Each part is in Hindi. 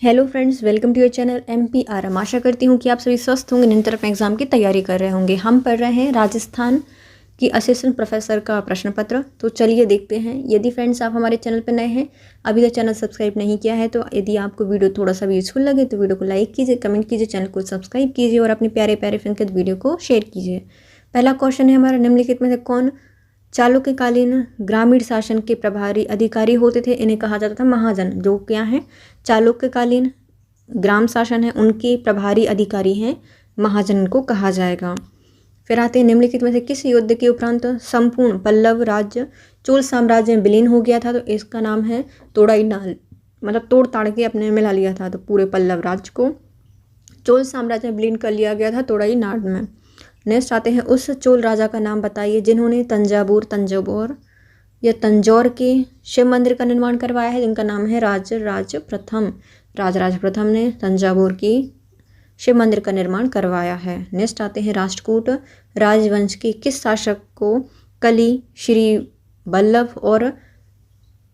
Hello friends, welcome to your channel MPRM। आशा करती हूँ कि आप सभी स्वस्थ होंगे, निरंतर अपने एग्जाम की तैयारी कर रहे होंगे। हम पढ़ रहे हैं राजस्थान की असिस्टेंट प्रोफेसर का प्रश्न पत्र। तो चलिए देखते हैं। यदि फ्रेंड्स आप हमारे चैनल पर नए हैं, अभी तक चैनल सब्सक्राइब नहीं किया है, तो यदि आपको वीडियो थोड़ा सा भी यूजफुल लगे तो वीडियो को लाइक कीजिए, कमेंट कीजिए, चैनल को सब्सक्राइब कीजिए और अपने प्यारे प्यारे फ्रेंड के वीडियो को शेयर कीजिए। पहला क्वेश्चन है हमारा, निम्नलिखित में से कौन चालुक्यकालीन ग्रामीण शासन के प्रभारी अधिकारी होते थे? इन्हें कहा जाता था महाजन। जो क्या है, चालुक्यकालीन ग्राम शासन है, उनके प्रभारी अधिकारी हैं महाजन को कहा जाएगा। फिर आते हैं, निम्नलिखित में से किस युद्ध के उपरांत संपूर्ण पल्लव राज्य चोल साम्राज्य में विलीन हो गया था? तो इसका नाम है तोड़ाई, मतलब तोड़ ताड़ के अपने में ला लिया था। तो पूरे पल्लव राज्य को चोल साम्राज्य में विलीन कर लिया गया था तोड़ाई नाड में। नेक्स्ट आते हैं, उस चोल राजा का नाम बताइए जिन्होंने तंजावुर या तंजौर के शिव मंदिर का निर्माण करवाया है, जिनका नाम है राजराज प्रथम ने तंजावुर की शिव मंदिर का निर्माण करवाया है। नेक्स्ट आते हैं, राष्ट्रकूट राजवंश के किस शासक को कली, श्री वल्लभ और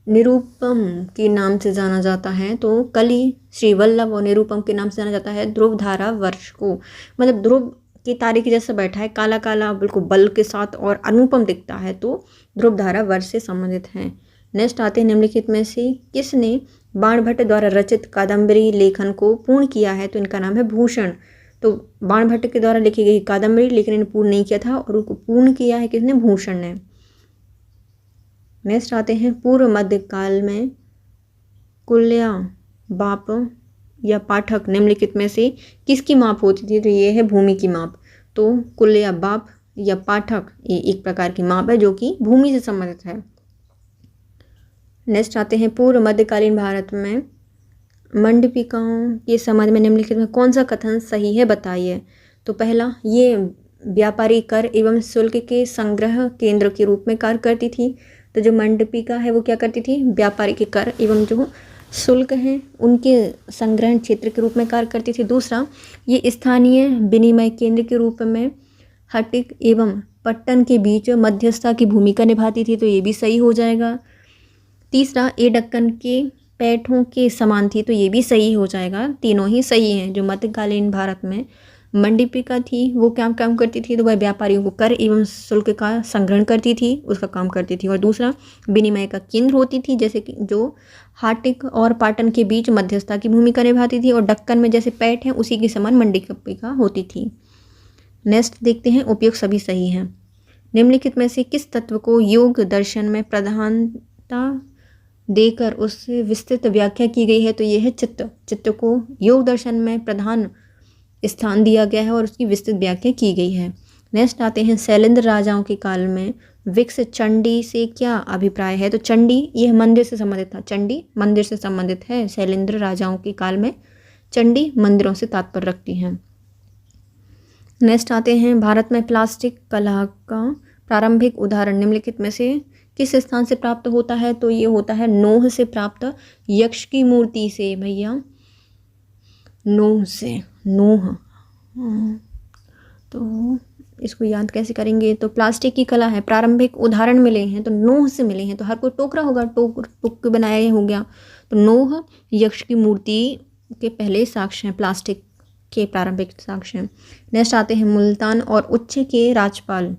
निरुपम के नाम से जाना जाता है? तो कली, श्री वल्लभ और निरुपम के नाम से जाना जाता है ध्रुवधारा वर्ष को। मतलब ध्रुव की तारीख जैसा बैठा है, काला काला बिल्कुल बल के साथ और अनुपम दिखता है, तो ध्रुवधारा वर्ष से संबंधित है। नेक्स्ट आते हैं, निम्नलिखित में से किसने बाणभट्ट द्वारा रचित कादम्बरी लेखन को पूर्ण किया है? तो इनका नाम है भूषण। तो बाणभट्ट के द्वारा लिखी गई कादम्बरी, लेकिन इन्हें पूर्ण नहीं किया था और उनको पूर्ण किया है किसने? भूषण ने। नेक्स्ट आते हैं, पूर्व मध्य काल में कुल्या बाप या पाठक निम्नलिखित में से किसकी माप होती थी? तो ये है भूमि की माप। तो कुल्या बाप या पाठक ये एक प्रकार की माप है जो कि भूमि से संबंधित है। नेक्स्ट आते हैं, पूर्व मध्यकालीन भारत में मंडपिकाओं के संबंध में निम्नलिखित में कौन सा कथन सही है, बताइए। तो पहला, ये व्यापारी कर एवं शुल्क के संग्रह केंद्र के रूप में कार्य करती थी। तो जो मंडपिका है वो क्या करती थी? व्यापारी के कर एवं जो शुल्क हैं उनके संग्रहण क्षेत्र के रूप में कार्य करती थी। दूसरा, ये स्थानीय विनिमय केंद्र के रूप में हटिक एवं पट्टन के बीच मध्यस्थता की भूमिका निभाती थी। तो ये भी सही हो जाएगा। तीसरा, ये दक्कन के पैठों के समान थी। तो ये भी सही हो जाएगा। तीनों ही सही हैं। जो मध्यकालीन भारत में मंडपिका थी वो क्या काम करती थी? तो वह व्यापारियों को कर एवं शुल्क का संग्रहण करती थी, उसका काम करती थी। और दूसरा, विनिमय का केंद्र होती थी, जैसे कि जो हाटिक और पाटन के बीच मध्यस्थता की भूमिका निभाती थी। और दक्कन में जैसे पैठ है उसी के समान मंडपिका होती थी। नेक्स्ट देखते हैं, उपयुक्त सभी सही हैं। निम्नलिखित में से किस तत्व को योग दर्शन में प्रधानता देकर उससे विस्तृत व्याख्या की गई है? तो ये है चित्त को योग दर्शन में प्रधान स्थान दिया गया है और उसकी विस्तृत व्याख्या की गई है। नेक्स्ट आते हैं, शैलेंद्र राजाओं के काल में विकसित चंडी से क्या अभिप्राय है? तो चंडी यह मंदिर से संबंधित था। चंडी मंदिर से संबंधित है। शैलेंद्र राजाओं के काल में चंडी मंदिरों से तात्पर्य रखती हैं। नेक्स्ट आते हैं, भारत में प्लास्टिक कला का प्रारंभिक उदाहरण निम्नलिखित में से किस स्थान से प्राप्त होता है? तो ये होता है नोह से प्राप्त यक्ष की मूर्ति से। भैया नोह से, नोह। तो इसको याद कैसे करेंगे? तो प्लास्टिक की कला है, प्रारंभिक उदाहरण मिले हैं तो नोह से मिले हैं। तो हर कोई टोकरा होगा, टोक के बनाया हो गया। तो नोह यक्ष की मूर्ति के पहले साक्ष्य हैं, प्लास्टिक के प्रारंभिक साक्ष्य हैं। नेक्स्ट आते हैं, मुल्तान और उच्च के राज्यपाल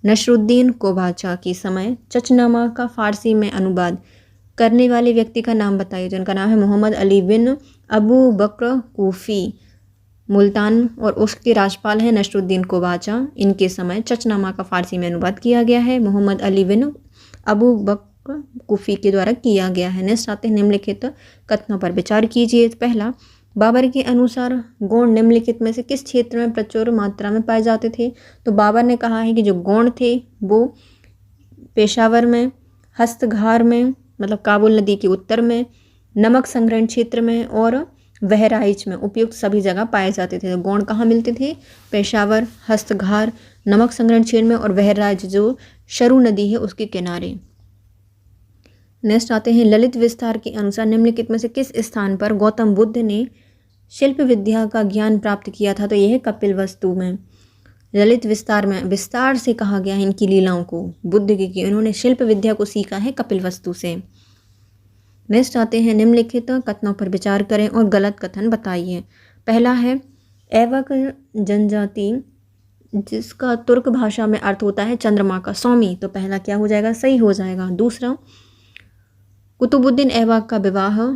नसरुद्दीन कोबाचा के समय चचनामा का फारसी में अनुवाद करने वाले व्यक्ति का नाम बताइए। जिनका नाम है मोहम्मद अली बिन अबू बकर कूफी। मुल्तान और उसके राज्यपाल हैं नसरुद्दीन कोबाचा। इनके समय चचनामा का फारसी में अनुवाद किया गया है, मोहम्मद अली बिन अबू बकर कूफी के द्वारा किया गया है। नेक्स्ट आते हैं, निम्नलिखित कथनों पर विचार कीजिए। पहला, बाबर के अनुसार गौण निम्नलिखित में से किस क्षेत्र में प्रचुर मात्रा में पाए जाते थे? तो बाबर ने कहा है कि जो गौण थे वो पेशावर में, हस्तघार में मतलब काबुल नदी के उत्तर में, नमक संग्रहण क्षेत्र में और बहराइच में उपयुक्त सभी जगह पाए जाते थे। तो गौण कहाँ मिलते थे? पेशावर, हस्तघार, नमक संग्रहण क्षेत्र में और बहराइच जो शरू नदी है उसके किनारे। नेक्स्ट आते हैं, ललित विस्तार के अनुसार निम्नलिखित में से किस स्थान पर गौतम बुद्ध ने शिल्प विद्या का ज्ञान प्राप्त किया था? तो यह है कपिलवस्तु में। ललित विस्तार में विस्तार से कहा गया है इनकी लीलाओं को बुद्ध की, इन्होंने शिल्प विद्या को सीखा है कपिलवस्तु से। नेक्स्ट आते हैं निम्नलिखित कथनों पर विचार करें और गलत कथन बताइए। पहला है ऐवक जनजाति, जिसका तुर्क भाषा में अर्थ होता है चंद्रमा का स्वामी, तो पहला क्या हो जाएगा, सही हो जाएगा। दूसरा, कुतुबुद्दीन ऐबक का विवाह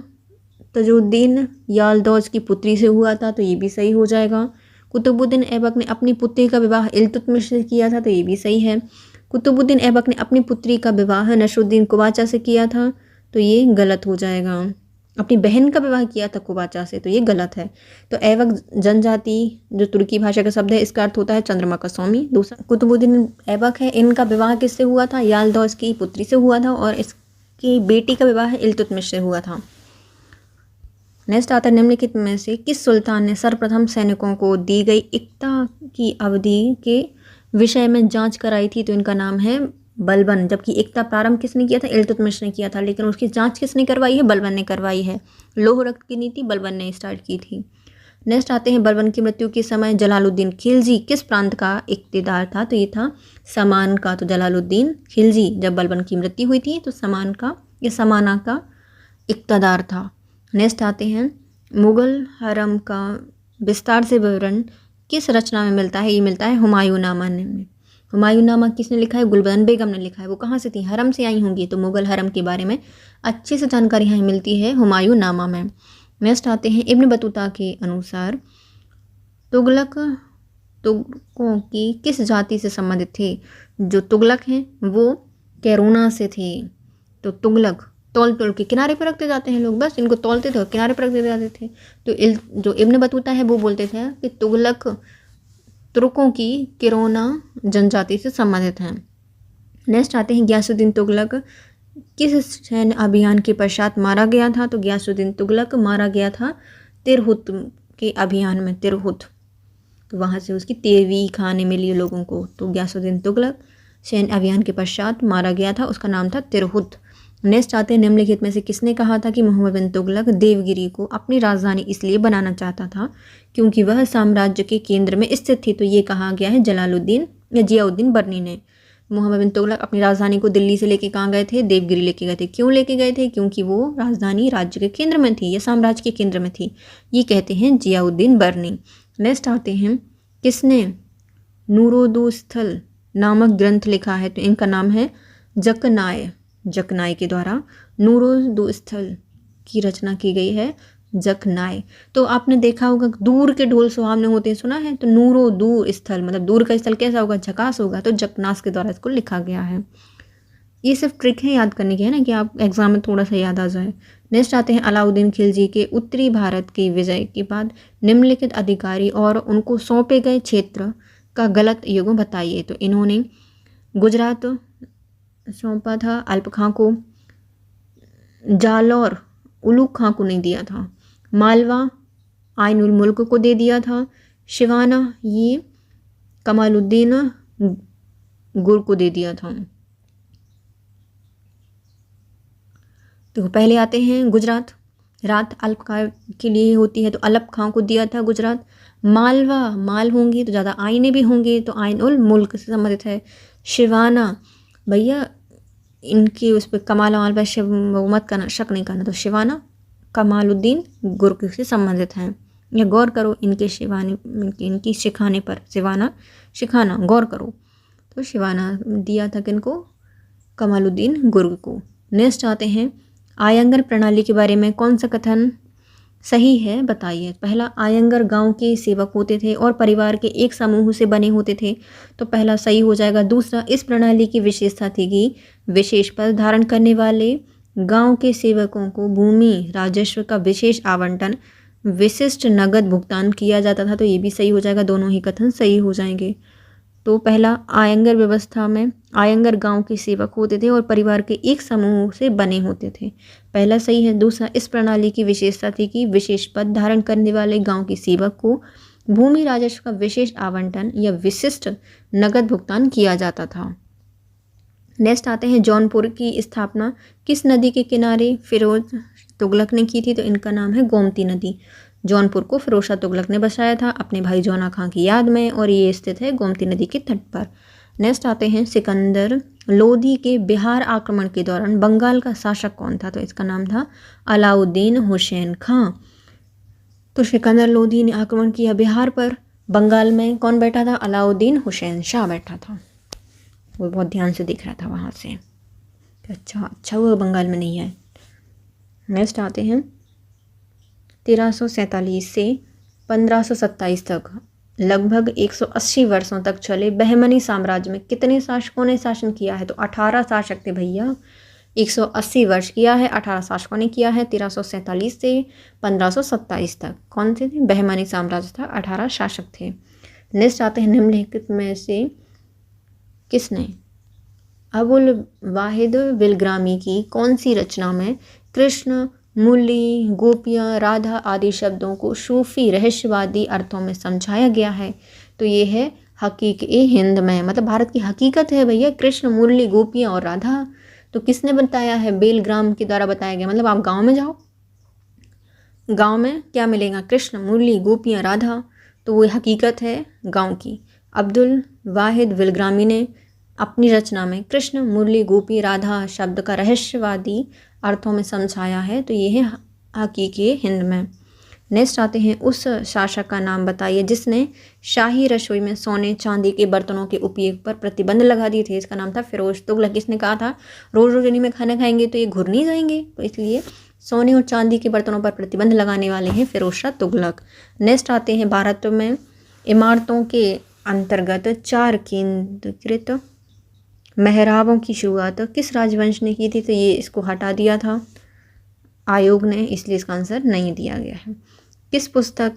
तजुद्दीन यालदौज की पुत्री से हुआ था, तो ये भी सही हो जाएगा। कुतुबुद्दीन ऐबक ने अपनी पुत्री का विवाह इल्तुतमिश से किया था, तो ये भी सही है। कुतुबुद्दीन ऐबक ने अपनी पुत्री का विवाह नसरुद्दीन कुबाचा से किया था, तो ये गलत हो जाएगा। अपनी बहन का विवाह किया था कुबाचा से, तो ये गलत है। तो ऐबक जनजाति जो तुर्की भाषा का शब्द है, इसका अर्थ होता है चंद्रमा का स्वामी। दूसरा, कुतुबुद्दीन ऐबक है, इनका विवाह किससे हुआ था, यालदौज की पुत्री से हुआ था, और इसकी बेटी का विवाह इल्तुतमिश से हुआ था। नेक्स्ट आता है निम्नलिखित में से किस सुल्तान ने सर्वप्रथम सैनिकों को दी गई इक्ता की अवधि के विषय में जांच कराई थी, तो इनका नाम है बलबन। जबकि इक्ता प्रारंभ किसने किया था, इल्तुतमिश ने किया था, लेकिन उसकी जांच किसने करवाई है, बलबन ने करवाई है। लौह रक्त की नीति बलबन ने स्टार्ट की थी। नेक्स्ट आते हैं बलबन की मृत्यु के समय जलालुद्दीन खिलजी किस प्रांत का इक्तेदार था, तो ये था समान का। तो जलालुद्दीन खिलजी जब बलबन की मृत्यु हुई थी तो समाना का इक्तदार था। नेक्स्ट आते हैं मुगल हरम का विस्तार से विवरण किस रचना में मिलता है, ये मिलता है हुमायूंनामा में। हुमायूंनामा किसने लिखा है, गुलबदन बेगम ने लिखा है। वो कहाँ से थी, हरम से आई होंगी, तो मुगल हरम के बारे में अच्छे से जानकारी यहाँ मिलती है हुमायूंनामा में। नेक्स्ट आते हैं इब्न बतूता के अनुसार तुगलकों की किस जाति से संबंधित थे। जो तुगलक हैं वो कैरोना से थे। तो तुगलक तौल के किनारे पर रखते जाते हैं लोग, बस इनको तौलते थे और किनारे पर रखते जाते थे। तो जो इब्न बतूता है वो बोलते थे कि तुगलक तुर्कों की किरोना जनजाति से संबंधित हैं। नेक्स्ट आते हैं गयासुद्दीन तुगलक किस सैन्य अभियान के पश्चात मारा गया था, तो गयासुद्दीन तुगलक मारा गया था तिरहुत के अभियान में, तिरहुत, तो वहाँ से उसकी 13वीं खाने मिली लोगों को। तो गयासुद्दीन तुगलक सैन्य अभियान के पश्चात मारा गया था, उसका नाम था तिरहुत। नेक्स्ट आते हैं निम्नलिखित में से किसने कहा था कि मोहम्मद बिन तुगलक देवगिरी को अपनी राजधानी इसलिए बनाना चाहता था क्योंकि वह साम्राज्य के केंद्र में स्थित थी, तो ये कहा गया है जलालुद्दीन या जियाउद्दीन बर्नी ने। मोहम्मद बिन तुगलक अपनी राजधानी को दिल्ली से लेके कहाँ गए थे, देवगिरी लेके गए थे। क्यों लेके गए थे, क्योंकि वो राजधानी राज्य के केंद्र में थी या साम्राज्य के केंद्र में थी, ये कहते हैं जियाउद्दीन बर्नी। नेक्स्ट आते हैं किसने नूरोदुस्थल नामक ग्रंथ लिखा है, तो इनका नाम है जकनाय के द्वारा नूरोदुस्थल की रचना की गई है, जकनाय। तो आपने देखा होगा दूर के ढोल सुहावने होते हैं, सुना है, तो नूरो दूर स्थल मतलब दूर का स्थल कैसा होगा, झकास होगा, तो जकनास के द्वारा इसको लिखा गया है। ये सिर्फ ट्रिक है याद करने की, है ना, कि आप एग्जाम में थोड़ा सा याद आ जाए। नेक्स्ट आते हैं अलाउद्दीन खिलजी के उत्तरी भारत की विजय के बाद निम्नलिखित अधिकारी और उनको सौंपे गए क्षेत्र का गलत युग बताइए। तो इन्होंने गुजरात सौंपा था अल्प खां को, जालौर उलूग खां को नहीं दिया था, मालवा आइन उल मुल्क को दे दिया था, शिवाना ये कमालुद्दीन गुर को दे दिया था। तो पहले आते हैं गुजरात, रात अल्प खां के लिए होती है, तो अल्प खां को दिया था गुजरात। मालवा माल होंगी तो ज़्यादा आइने भी होंगे, तो आइन उल मुल्क से संबंधित है। शिवाना भैया इनकी उस पर कमाल पर मत करना, शक नहीं करना, तो शिवाना कमालुद्दीन गुर्क से संबंधित हैं। या गौर करो इनकी शिखाने पर, शिखाना गौर करो, तो शिवाना दिया था किनको, कमालुद्दीन गुर्ग को। नेक्स्ट आते हैं आयंगर प्रणाली के बारे में कौन सा कथन सही है बताइए। पहला, आयंगर गांव के सेवक होते थे और परिवार के एक समूह से बने होते थे, तो पहला सही हो जाएगा। दूसरा, इस प्रणाली की विशेषता थी कि विशेष पद धारण करने वाले गांव के सेवकों को भूमि राजस्व का विशेष आवंटन, विशिष्ट नगद भुगतान किया जाता था, तो ये भी सही हो जाएगा, दोनों ही कथन सही हो जाएंगे। तो पहला, आयंगर व्यवस्था में आयंगर गांव के सेवक होते थे और परिवार के एक समूह से बने होते थे, पहला सही है। दूसरा, इस प्रणाली की विशेषता थी कि विशेष पद धारण करने वाले गांव के सेवक को भूमि राजस्व का विशेष आवंटन या विशिष्ट नगद भुगतान किया जाता था। नेक्स्ट आते हैं जौनपुर की स्थापना किस नदी के किनारे फिरोज तुगलक ने की थी, तो इनका नाम है गोमती नदी। जौनपुर को फिरोज शाह तुगलक ने बसाया था अपने भाई जौना खां की याद में, और ये स्थित है गोमती नदी के तट पर। नेक्स्ट आते हैं सिकंदर लोधी के बिहार आक्रमण के दौरान बंगाल का शासक कौन था? तो इसका नाम था अलाउद्दीन हुसैन खां। तो सिकंदर लोधी ने आक्रमण किया बिहार पर। बंगाल में कौन बैठा था? अलाउद्दीन हुसैन शाह बैठा था। वो बहुत ध्यान से देख रहा था वहाँ से। अच्छा हुआ बंगाल में नहीं है। नेक्स्ट आते हैं 1347 से 1527 तक लगभग 180 वर्षों तक चले बहमनी साम्राज्य में कितने शासकों ने शासन किया है? तो 18 शासक थे भैया। 180 वर्ष किया है, 18 शासकों ने किया है 1347 से 1527 तक। कौन से थे? बहमनी साम्राज्य था, 18 शासक थे। नेक्स्ट आते हैं निम्नलिखित में से किसने अबुल वाहिद बिलग्रामी की कौन सी रचना में कृष्ण, मुरली, गोपियाँ, राधा आदि शब्दों को सूफी रहस्यवादी अर्थों में समझाया गया है? तो ये है हकीक-ए-हिंद में, मतलब भारत की हकीकत है भैया। कृष्ण, मुरली, गोपियाँ और राधा तो किसने बताया है? बेलग्राम के द्वारा बताया गया। मतलब आप गांव में जाओ, गांव में क्या मिलेगा? कृष्ण, मुरली, गोपियाँ, राधा। तो वो हकीकत है गांव की। अब्दुल वाहिद बिलग्रामी ने अपनी रचना में कृष्ण, मुरली, गोपी, राधा शब्द का रहस्यवादी अर्थों में समझाया है। तो ये है हकीक-ए-हिंद में। नेक्स्ट आते हैं उस शासक का नाम बताइए जिसने शाही रसोई में सोने चांदी के बर्तनों के उपयोग पर प्रतिबंध लगा दिए थे। इसका नाम था फिरोज तुगलक। किसने कहा था रोज रोज इन्हीं में खाना खाएंगे तो ये घुर नहीं जाएंगे, तो इसलिए सोने और चांदी के बर्तनों पर प्रतिबंध लगाने वाले हैं फिरोज शाह तुगलक। नेक्स्ट आते हैं भारत में इमारतों के अंतर्गत 4 केंद्रीकृत मेहराबों की शुरुआत किस राजवंश ने की थी? तो ये इसको हटा दिया था आयोग ने, इसलिए इसका आंसर नहीं दिया गया है। किस पुस्तक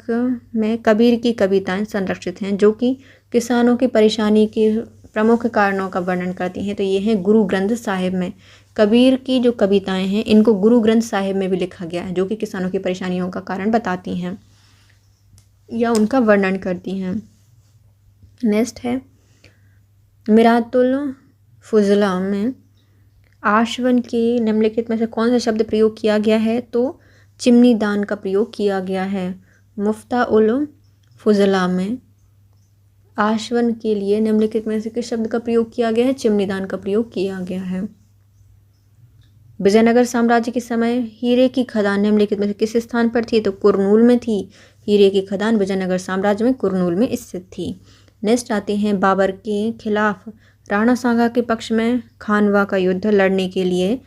में कबीर की कविताएं संरक्षित हैं जो कि किसानों की परेशानी के प्रमुख कारणों का वर्णन करती हैं? तो ये है गुरु ग्रंथ साहिब में। कबीर की जो कविताएं हैं इनको गुरु ग्रंथ साहिब में भी लिखा गया है, जो कि किसानों की परेशानियों का कारण बताती हैं या उनका वर्णन करती हैं। नेक्स्ट है मिरातुल फुजला में आशवन के निम्नलिखित में से कौन सा शब्द प्रयोग किया गया है? तो चिमनी दान का प्रयोग किया गया है। मुफ्ता उल फुजला में आशवन के लिए निम्नलिखित में से किस शब्द का प्रयोग किया गया है? चिमनी दान का प्रयोग किया गया है। विजयनगर साम्राज्य के समय हीरे की खदान निम्नलिखित में से किस स्थान पर थी? तो कुरनूल में थी। हीरे की खदान विजयनगर साम्राज्य में कुरनूल में स्थित थी। नेक्स्ट आते हैं बाबर के खिलाफ राणा सांगा के पक्ष में खानवा का युद्ध लड़ने के लिए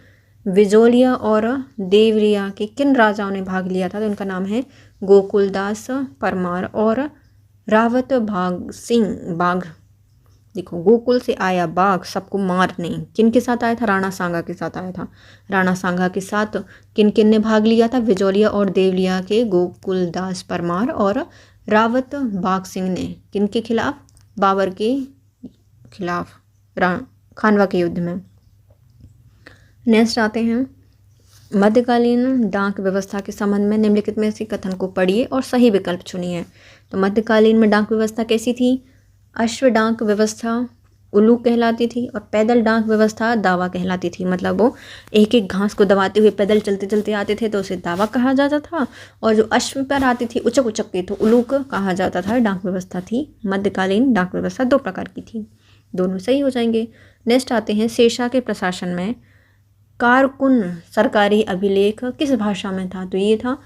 विजोलिया और देवरिया के किन राजाओं ने भाग लिया था? तो उनका नाम है गोकुलदास परमार और रावत भाग सिंह बाघ। देखो गोकुल से आया बाघ सबको मारने, किन के साथ आया था? राणा सांगा के साथ आया था। राणा सांगा के साथ किन किन ने भाग लिया था? विजोलिया और देवरिया के गोकुलदास परमार और रावत बाघ सिंह ने किन के खिलाफ? बाबर के खिलाफ खानवा के युद्ध में। नेक्स्ट आते हैं मध्यकालीन डाक व्यवस्था के संबंध में निम्नलिखित में से कथन को पढ़िए और सही विकल्प चुनिए। तो मध्यकालीन में डाक व्यवस्था कैसी थी? अश्व डाक व्यवस्था उल्लूक कहलाती थी और पैदल डाक व्यवस्था दावा कहलाती थी। मतलब वो एक एक घास को दबाते हुए पैदल चलते चलते आते थे तो उसे दावा कहा जाता था, और जो अश्व पर आती थी उचक उचक के तो उल्लूक कहा जाता था। डाक व्यवस्था थी मध्यकालीन डाक व्यवस्था 2 प्रकार की थी। दोनों सही हो जाएंगे। नेक्स्ट आते हैं शेषा के प्रशासन में कारकुन सरकारी अभिलेख किस भाषा में था? तो ये था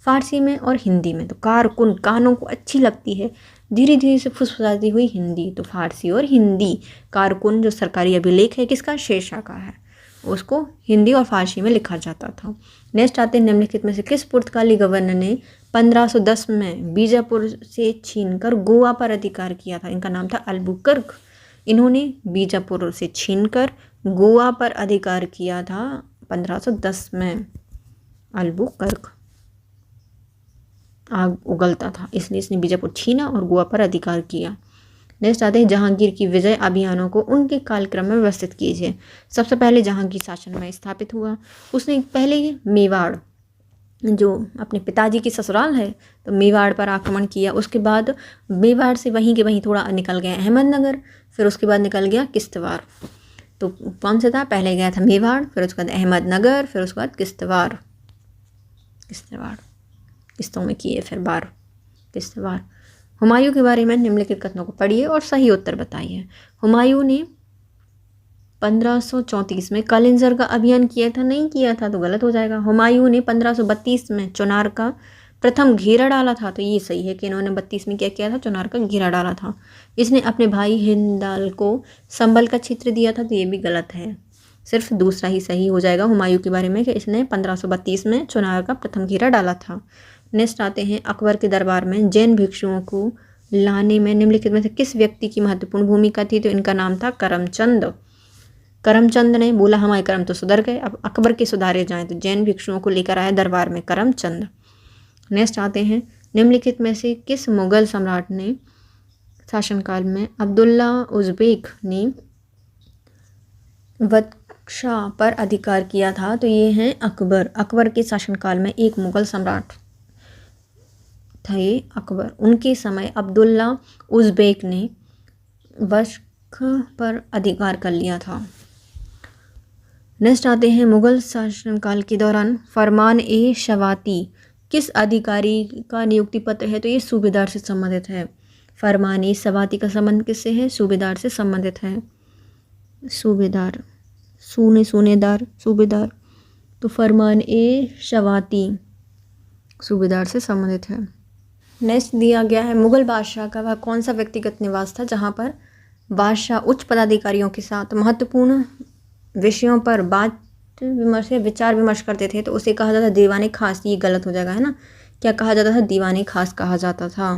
फारसी में और हिंदी में। तो कारकुन कानों को अच्छी लगती है, धीरे धीरे से फुसफुसाती हुई हिंदी, तो फारसी और हिंदी। कारकुन जो सरकारी अभिलेख है किसका? शेषा का है, उसको हिंदी और फारसी में लिखा जाता था। नेक्स्ट आते हैं निम्नलिखित में से किस पुर्तगाली गवर्नर ने 1510 में बीजापुर से छीनकर गोवा पर अधिकार किया था? इनका नाम था अल्बुकर्क। इन्होंने बीजापुर से छीनकर गोवा पर अधिकार किया था 1510 में। अल्बुकर्क आग उगलता था इसलिए इसने बीजापुर छीना और गोवा पर अधिकार किया। नेक्स्ट आते हैं जहांगीर की विजय अभियानों को उनके कालक्रम में व्यवस्थित कीजिए। सबसे पहले जहांगीर शासन में स्थापित हुआ, उसने पहले मेवाड़ जो अपने पिताजी की ससुराल है तो मेवाड़ पर आक्रमण किया। उसके बाद मेवाड़ से वहीं के वहीं थोड़ा निकल गया अहमदनगर, फिर उसके बाद निकल गया किश्तवाड़। तो कौन सा था? पहले गया था मेवाड़, फिर उसके बाद अहमदनगर, फिर उसके बाद किश्तवाड़ किस्तों में किए, फिर बार किश्तवाड़। हुमायूं के बारे में निम्नलिखित कथनों को पढ़िए और सही उत्तर बताइए। हुमायूं ने 1534 में कलिंजर का अभियान किया था, नहीं किया था तो गलत हो जाएगा। हुमायूं ने 1532 में चुनार का प्रथम घेरा डाला था, तो ये सही है कि इन्होंने 32 में क्या किया था, चुनार का घेरा डाला था। इसने अपने भाई हिंदाल को संभल का क्षेत्र दिया था, तो ये भी गलत है, सिर्फ दूसरा ही सही हो जाएगा हुमायूं के बारे में कि इसने 1532 में चुनार का प्रथम घेरा डाला था। नेक्स्ट आते हैं, अकबर के दरबार में जैन भिक्षुओं को लाने में निम्नलिखित में से किस व्यक्ति की महत्वपूर्ण भूमिका थी, तो इनका नाम था करमचंद। करमचंद ने बोला हमारे कर्म तो सुधर गए, अब अकबर के सुधारे जाएं, तो जैन भिक्षुओं को लेकर आए दरबार में करमचंद। नेक्स्ट आते हैं, निम्नलिखित में से किस मुगल सम्राट ने शासनकाल में अब्दुल्ला उज़्बेक ने बख्शा पर अधिकार किया था, तो ये हैं अकबर। अकबर के शासनकाल में एक मुगल सम्राट था ये अकबर, उनके समय अब्दुल्ला उज़्बेक ने बख्श पर अधिकार कर लिया था। नेक्स्ट आते हैं, मुगल शासनकाल के दौरान फरमान ए शवाती किस अधिकारी का नियुक्ति पत्र है, तो ये सूबेदार से संबंधित है। फरमान ए शवाती का संबंध किससे है, सूबेदार से संबंधित है। सूबेदार, सूनेदार, सूबेदार, तो फरमान ए शवाती सूबेदार से संबंधित है। नेक्स्ट दिया गया है, मुगल बादशाह का वह कौन सा व्यक्तिगत निवास था जहाँ पर बादशाह उच्च पदाधिकारियों के साथ महत्वपूर्ण विषयों पर बात विमर्श या विचार विमर्श करते थे, तो उसे कहा जाता था दीवाने खास। ये गलत हो जाएगा, है ना, क्या कहा जाता था, दीवाने खास कहा जाता था।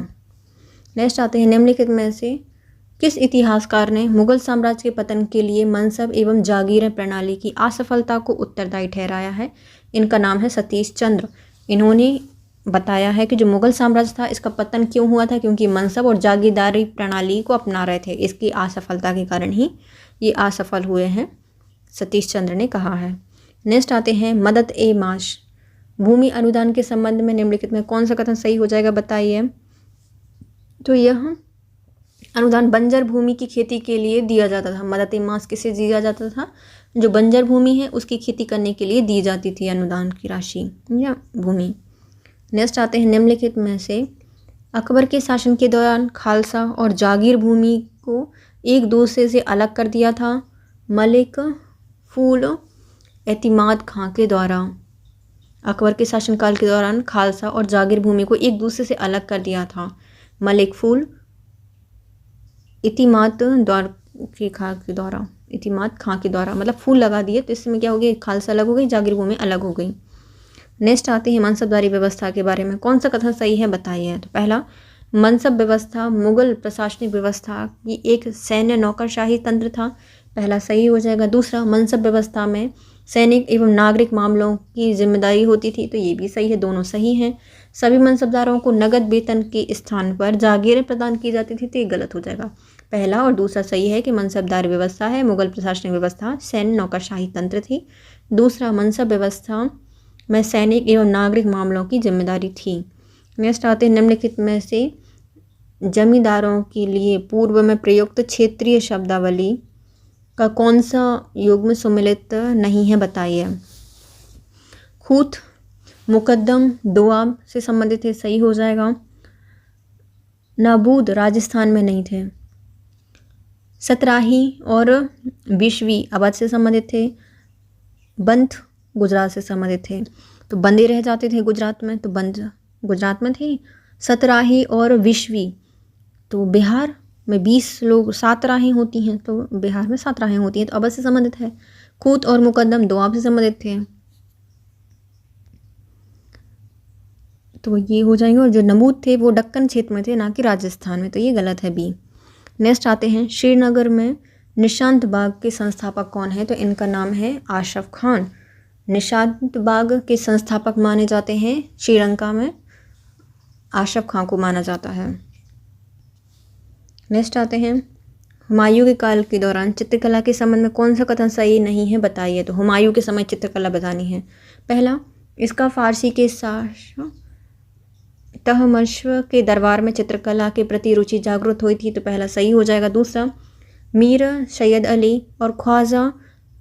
नेक्स्ट आते हैं, निम्नलिखित में से किस इतिहासकार ने मुगल साम्राज्य के पतन के लिए मनसब एवं जागीर प्रणाली की असफलता को उत्तरदायी ठहराया है, इनका नाम है सतीश चंद्र। इन्होंने बताया है कि जो मुगल साम्राज्य था इसका पतन क्यों हुआ था, क्योंकि मनसब और जागीरदारी प्रणाली को अपना रहे थे, इसकी असफलता के कारण ही ये असफल हुए हैं, सतीश चंद्र ने कहा है। नेक्स्ट आते हैं, मदद ए माश भूमि अनुदान के संबंध में निम्नलिखित में कौन सा कथन सही हो जाएगा, बताइए। तो यह अनुदान बंजर भूमि की खेती के लिए दिया जाता था। मदद ए माश किसे दिया जाता था, जो बंजर भूमि है उसकी खेती करने के लिए दी जाती थी अनुदान की राशि या भूमि। नेक्स्ट आते हैं, निम्नलिखित में से अकबर के शासन के दौरान खालसा और जागीर भूमि को एक दूसरे से अलग कर दिया था मलिक फूल एतिमाद खां के द्वारा। अकबर के शासनकाल के दौरान खालसा और जागीर भूमि को एक दूसरे से अलग कर दिया था मलिक फूल इतिमाद खां के द्वारा। इतिमाद खां के द्वारा मतलब फूल लगा दिए, तो इसमें क्या हो गया, खालसा अलग हो गई, जागीर भूमि अलग हो गई। नेक्स्ट आते हैं, मनसबदारी व्यवस्था के बारे में कौन सा कथन सही है, बताइए। तो पहला, मनसब व्यवस्था मुगल प्रशासनिक व्यवस्था की एक सैन्य नौकरशाही तंत्र था, पहला सही हो जाएगा। दूसरा, मनसब व्यवस्था में सैनिक एवं नागरिक मामलों की जिम्मेदारी होती थी, तो ये भी सही है, दोनों सही हैं। सभी मनसबदारों को नगद वेतन के स्थान पर जागीरें प्रदान की जाती थी, तो ये गलत हो जाएगा। पहला और दूसरा सही है कि मनसबदारी व्यवस्था है, मुगल प्रशासनिक व्यवस्था सैन्य नौकरशाही तंत्र थी। दूसरा, मनसब व्यवस्था में सैनिक एवं नागरिक मामलों की जिम्मेदारी थी। नेक्स्ट आते हैं, निम्नलिखित में से जमींदारों के लिए पूर्व में प्रयुक्त क्षेत्रीय शब्दावली का कौन सा युग्म सुमेलित नहीं है, बताइए। खूत मुकद्दम दोआब से संबंधित है, सही हो जाएगा। नाबूद राजस्थान में नहीं थे। सतराही और विश्वी अवध से संबंधित थे। बंथ गुजरात से संबंधित थे, तो बंदे रह जाते थे गुजरात में, तो बंद गुजरात में थे। सतराही और विश्वी, तो बिहार में 20 लोग 7 राहें होती हैं, तो बिहार में 7 राहें होती हैं, तो अवध से संबंधित है। खूत और मुकद्दम दोआब से संबंधित थे, तो ये हो जाएंगे। और जो नमूद थे वो दक्कन क्षेत्र में थे, ना कि राजस्थान में, तो ये गलत है, बी। नेक्स्ट आते हैं, श्रीनगर में निशांत बाग के संस्थापक कौन है, तो इनका नाम है आशफ खान। निशांत बाग के संस्थापक माने जाते हैं श्रीलंका में आशफ खान को माना जाता है। नेक्स्ट आते हैं, हुमायूं के काल के दौरान चित्रकला के संबंध में कौन सा कथन सही नहीं है, बताइए। तो हुमायूं के समय चित्रकला बतानी है। पहला, इसका फारसी के शाह तहमशव के दरबार में चित्रकला के प्रति रुचि जागृत हुई थी, तो पहला सही हो जाएगा। दूसरा, मीर सैयद अली और ख्वाजा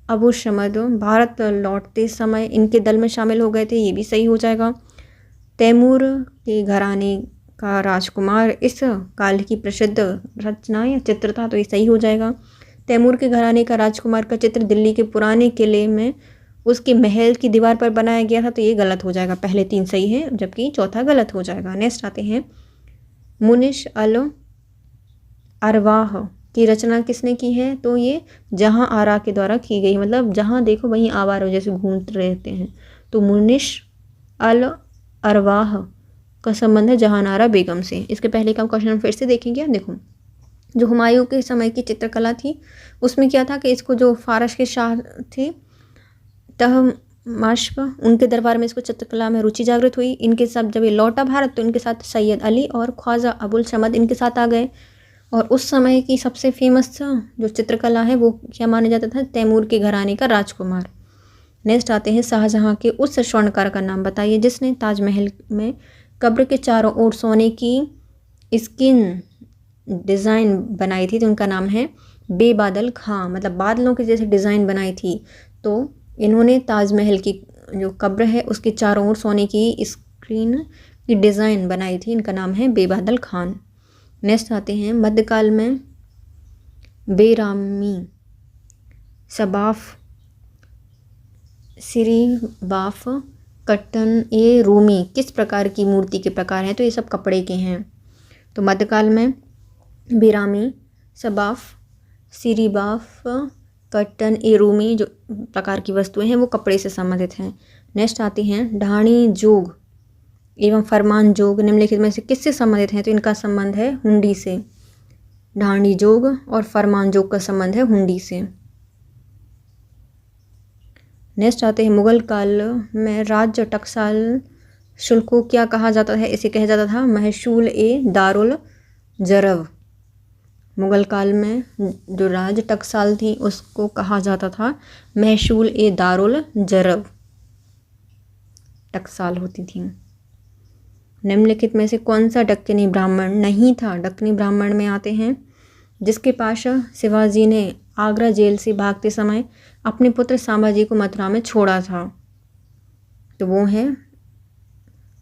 अबू शमद भारत लौटते समय इनके दल में शामिल हो गए थे, ये भी सही हो जाएगा। तैमूर के घराने का राजकुमार इस काल की प्रसिद्ध रचना या चित्र था, तो ये सही हो जाएगा। तैमूर के घराने का राजकुमार का चित्र दिल्ली के पुराने किले में उसके महल की दीवार पर बनाया गया था, तो ये गलत हो जाएगा। पहले 3 सही है जबकि चौथा गलत हो जाएगा। नेक्स्ट आते हैं, मुनिश अल अरवाह की रचना किसने की है? तो ये जहां आरा के द्वारा की गई, मतलब जहां देखो वहीं आवारा जैसे घूमते रहते हैं। तो मुनिश अल अरवाह का संबंध है जहां आरा बेगम से। इसके पहले का क्वेश्चन फिर से देखेंगे। देखो, जो हुमायूं के समय की चित्रकला थी उसमें क्या था कि इसको जो फारस के शाह थे तहमास्प, उनके दरबार में इसको चित्रकला में रुचि जागृत हुई। इनके साथ जब ये लौटा भारत तो इनके साथ सैयद अली और ख्वाजा अबुल समद इनके साथ आ गए। और उस समय की सबसे फेमस जो चित्रकला है वो क्या माना जाता था? तैमूर के घराने का राजकुमार। नेक्स्ट आते हैं, शाहजहां के उस स्वर्णकार का नाम बताइए जिसने ताजमहल में कब्र के चारों ओर सोने की स्किन डिज़ाइन बनाई थी। तो उनका नाम है बेबादल खां, मतलब बादलों के जैसे डिज़ाइन बनाई थी। तो इन्होंने ताजमहल की जो कब्र है उसके चारों ओर सोने की स्क्रीन की डिज़ाइन बनाई थी। इनका नाम है बेबादल खान। नेक्स्ट आते हैं, मध्यकाल में बेरामी सबाफ सिरीबाफ कट्टन ए रूमी किस प्रकार की मूर्ति के प्रकार हैं? तो ये सब कपड़े के हैं। तो मध्यकाल में बेरामी सबाफ सिरीबाफ कट्टन ए रूमी जो प्रकार की वस्तुएं हैं वो कपड़े से संबंधित हैं। नेक्स्ट आते हैं, ढाणी जोग एवं फरमान जोग निम्नलिखित में से किससे संबंधित हैं? तो इनका संबंध है हुंडी से। ढाणी जोग और फरमान जोग का संबंध है हुंडी से। नेक्स्ट आते हैं, मुगल काल में राज्य टकसाल शुल्क को क्या कहा जाता है? इसे कहा जाता था महसूल ए दारुल जरब। मुगल काल में जो राज्य टकसाल थी उसको कहा जाता था महसूल ए दारुल जरब, टकसाल होती थी। निम्नलिखित में से कौन सा दक्कनी ब्राह्मण नहीं था? दक्कनी ब्राह्मण में आते हैं, जिसके पास शिवाजी ने आगरा जेल से भागते समय अपने पुत्र संभाजी को मथुरा में छोड़ा था। तो वो है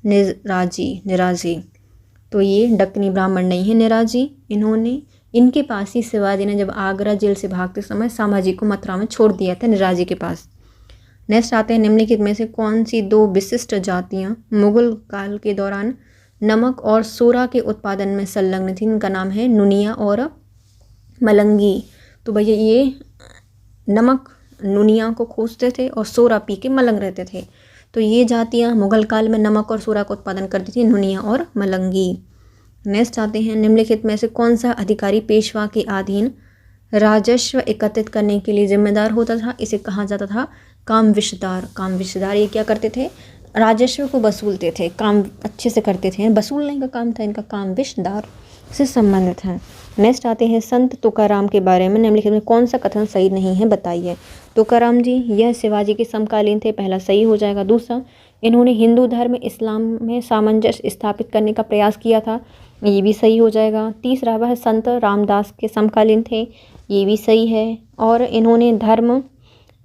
निराजी। तो ये दक्कनी ब्राह्मण नहीं है निराजी। इनके पास ही शिवाजी ने जब आगरा जेल से भागते समय संभाजी को मथुरा में छोड़ दिया था, निराजी के पास। नेक्स्ट आते हैं, निम्नलिखित में से कौन सी 2 विशिष्ट जातियां मुगल काल के दौरान नमक और सोरा के उत्पादन में संलग्न थी? इनका नाम है नुनिया और मलंगी। तो भैया ये नमक नुनिया को खोजते थे और सोरा पी के मलंग रहते थे। तो ये जातियां मुगल काल में नमक और सोरा का उत्पादन करती थी, नुनिया और मलंगी। नेक्स्ट आते हैं, निम्नलिखित में से कौन सा अधिकारी पेशवा के अधीन राजस्व एकत्रित करने के लिए जिम्मेदार होता था? इसे कहा जाता था कामविशदार। कामविशदार ये क्या करते थे? राजस्व को वसूलते थे, काम अच्छे से करते थे। वसूलने का काम था इनका, कामविशदार से संबंधित है। नेक्स्ट आते हैं, संत तुकाराम के बारे में निम्नलिखित में कौन सा कथन सही नहीं है बताइए? तुकाराम जी यह शिवाजी के समकालीन थे, पहला सही हो जाएगा। दूसरा, इन्होंने हिंदू धर्म इस्लाम में सामंजस्य स्थापित करने का प्रयास किया था, ये भी सही हो जाएगा। तीसरा, वह संत रामदास के समकालीन थे, ये भी सही है। और इन्होंने धर्म,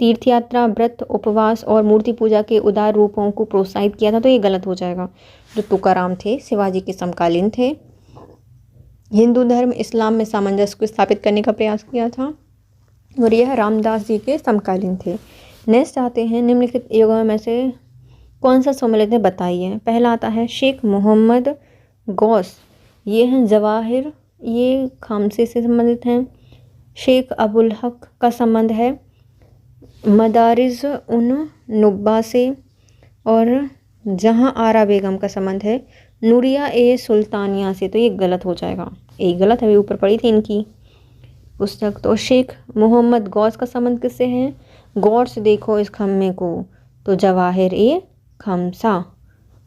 तीर्थयात्रा, व्रत, उपवास और मूर्ति पूजा के उदार रूपों को प्रोत्साहित किया था, तो ये गलत हो जाएगा। जो तुकाराम थे शिवाजी के समकालीन थे, हिंदू धर्म इस्लाम में सामंजस्य को स्थापित करने का प्रयास किया था, और यह रामदास जी के समकालीन थे। नेक्स्ट आते हैं, निम्नलिखित युगों में से कौन सा सम्मिलित है बताइए? पहला आता है शेख मोहम्मद गौस, ये हैं जवाहिर, ये खामसे से संबंधित हैं। शेख अबुल हक का संबंध है मदारिज उन नुब्बा से। और जहां आरा बेगम का संबंध है नूरिया ए सुल्तानिया से, तो ये गलत हो जाएगा। एक गलत अभी ऊपर पड़ी थी इनकी पुस्तक। तो शेख मोहम्मद गौस का संबंध किससे है? गौर से देखो इस खम्मे को, तो जवाहिर ए खमसा।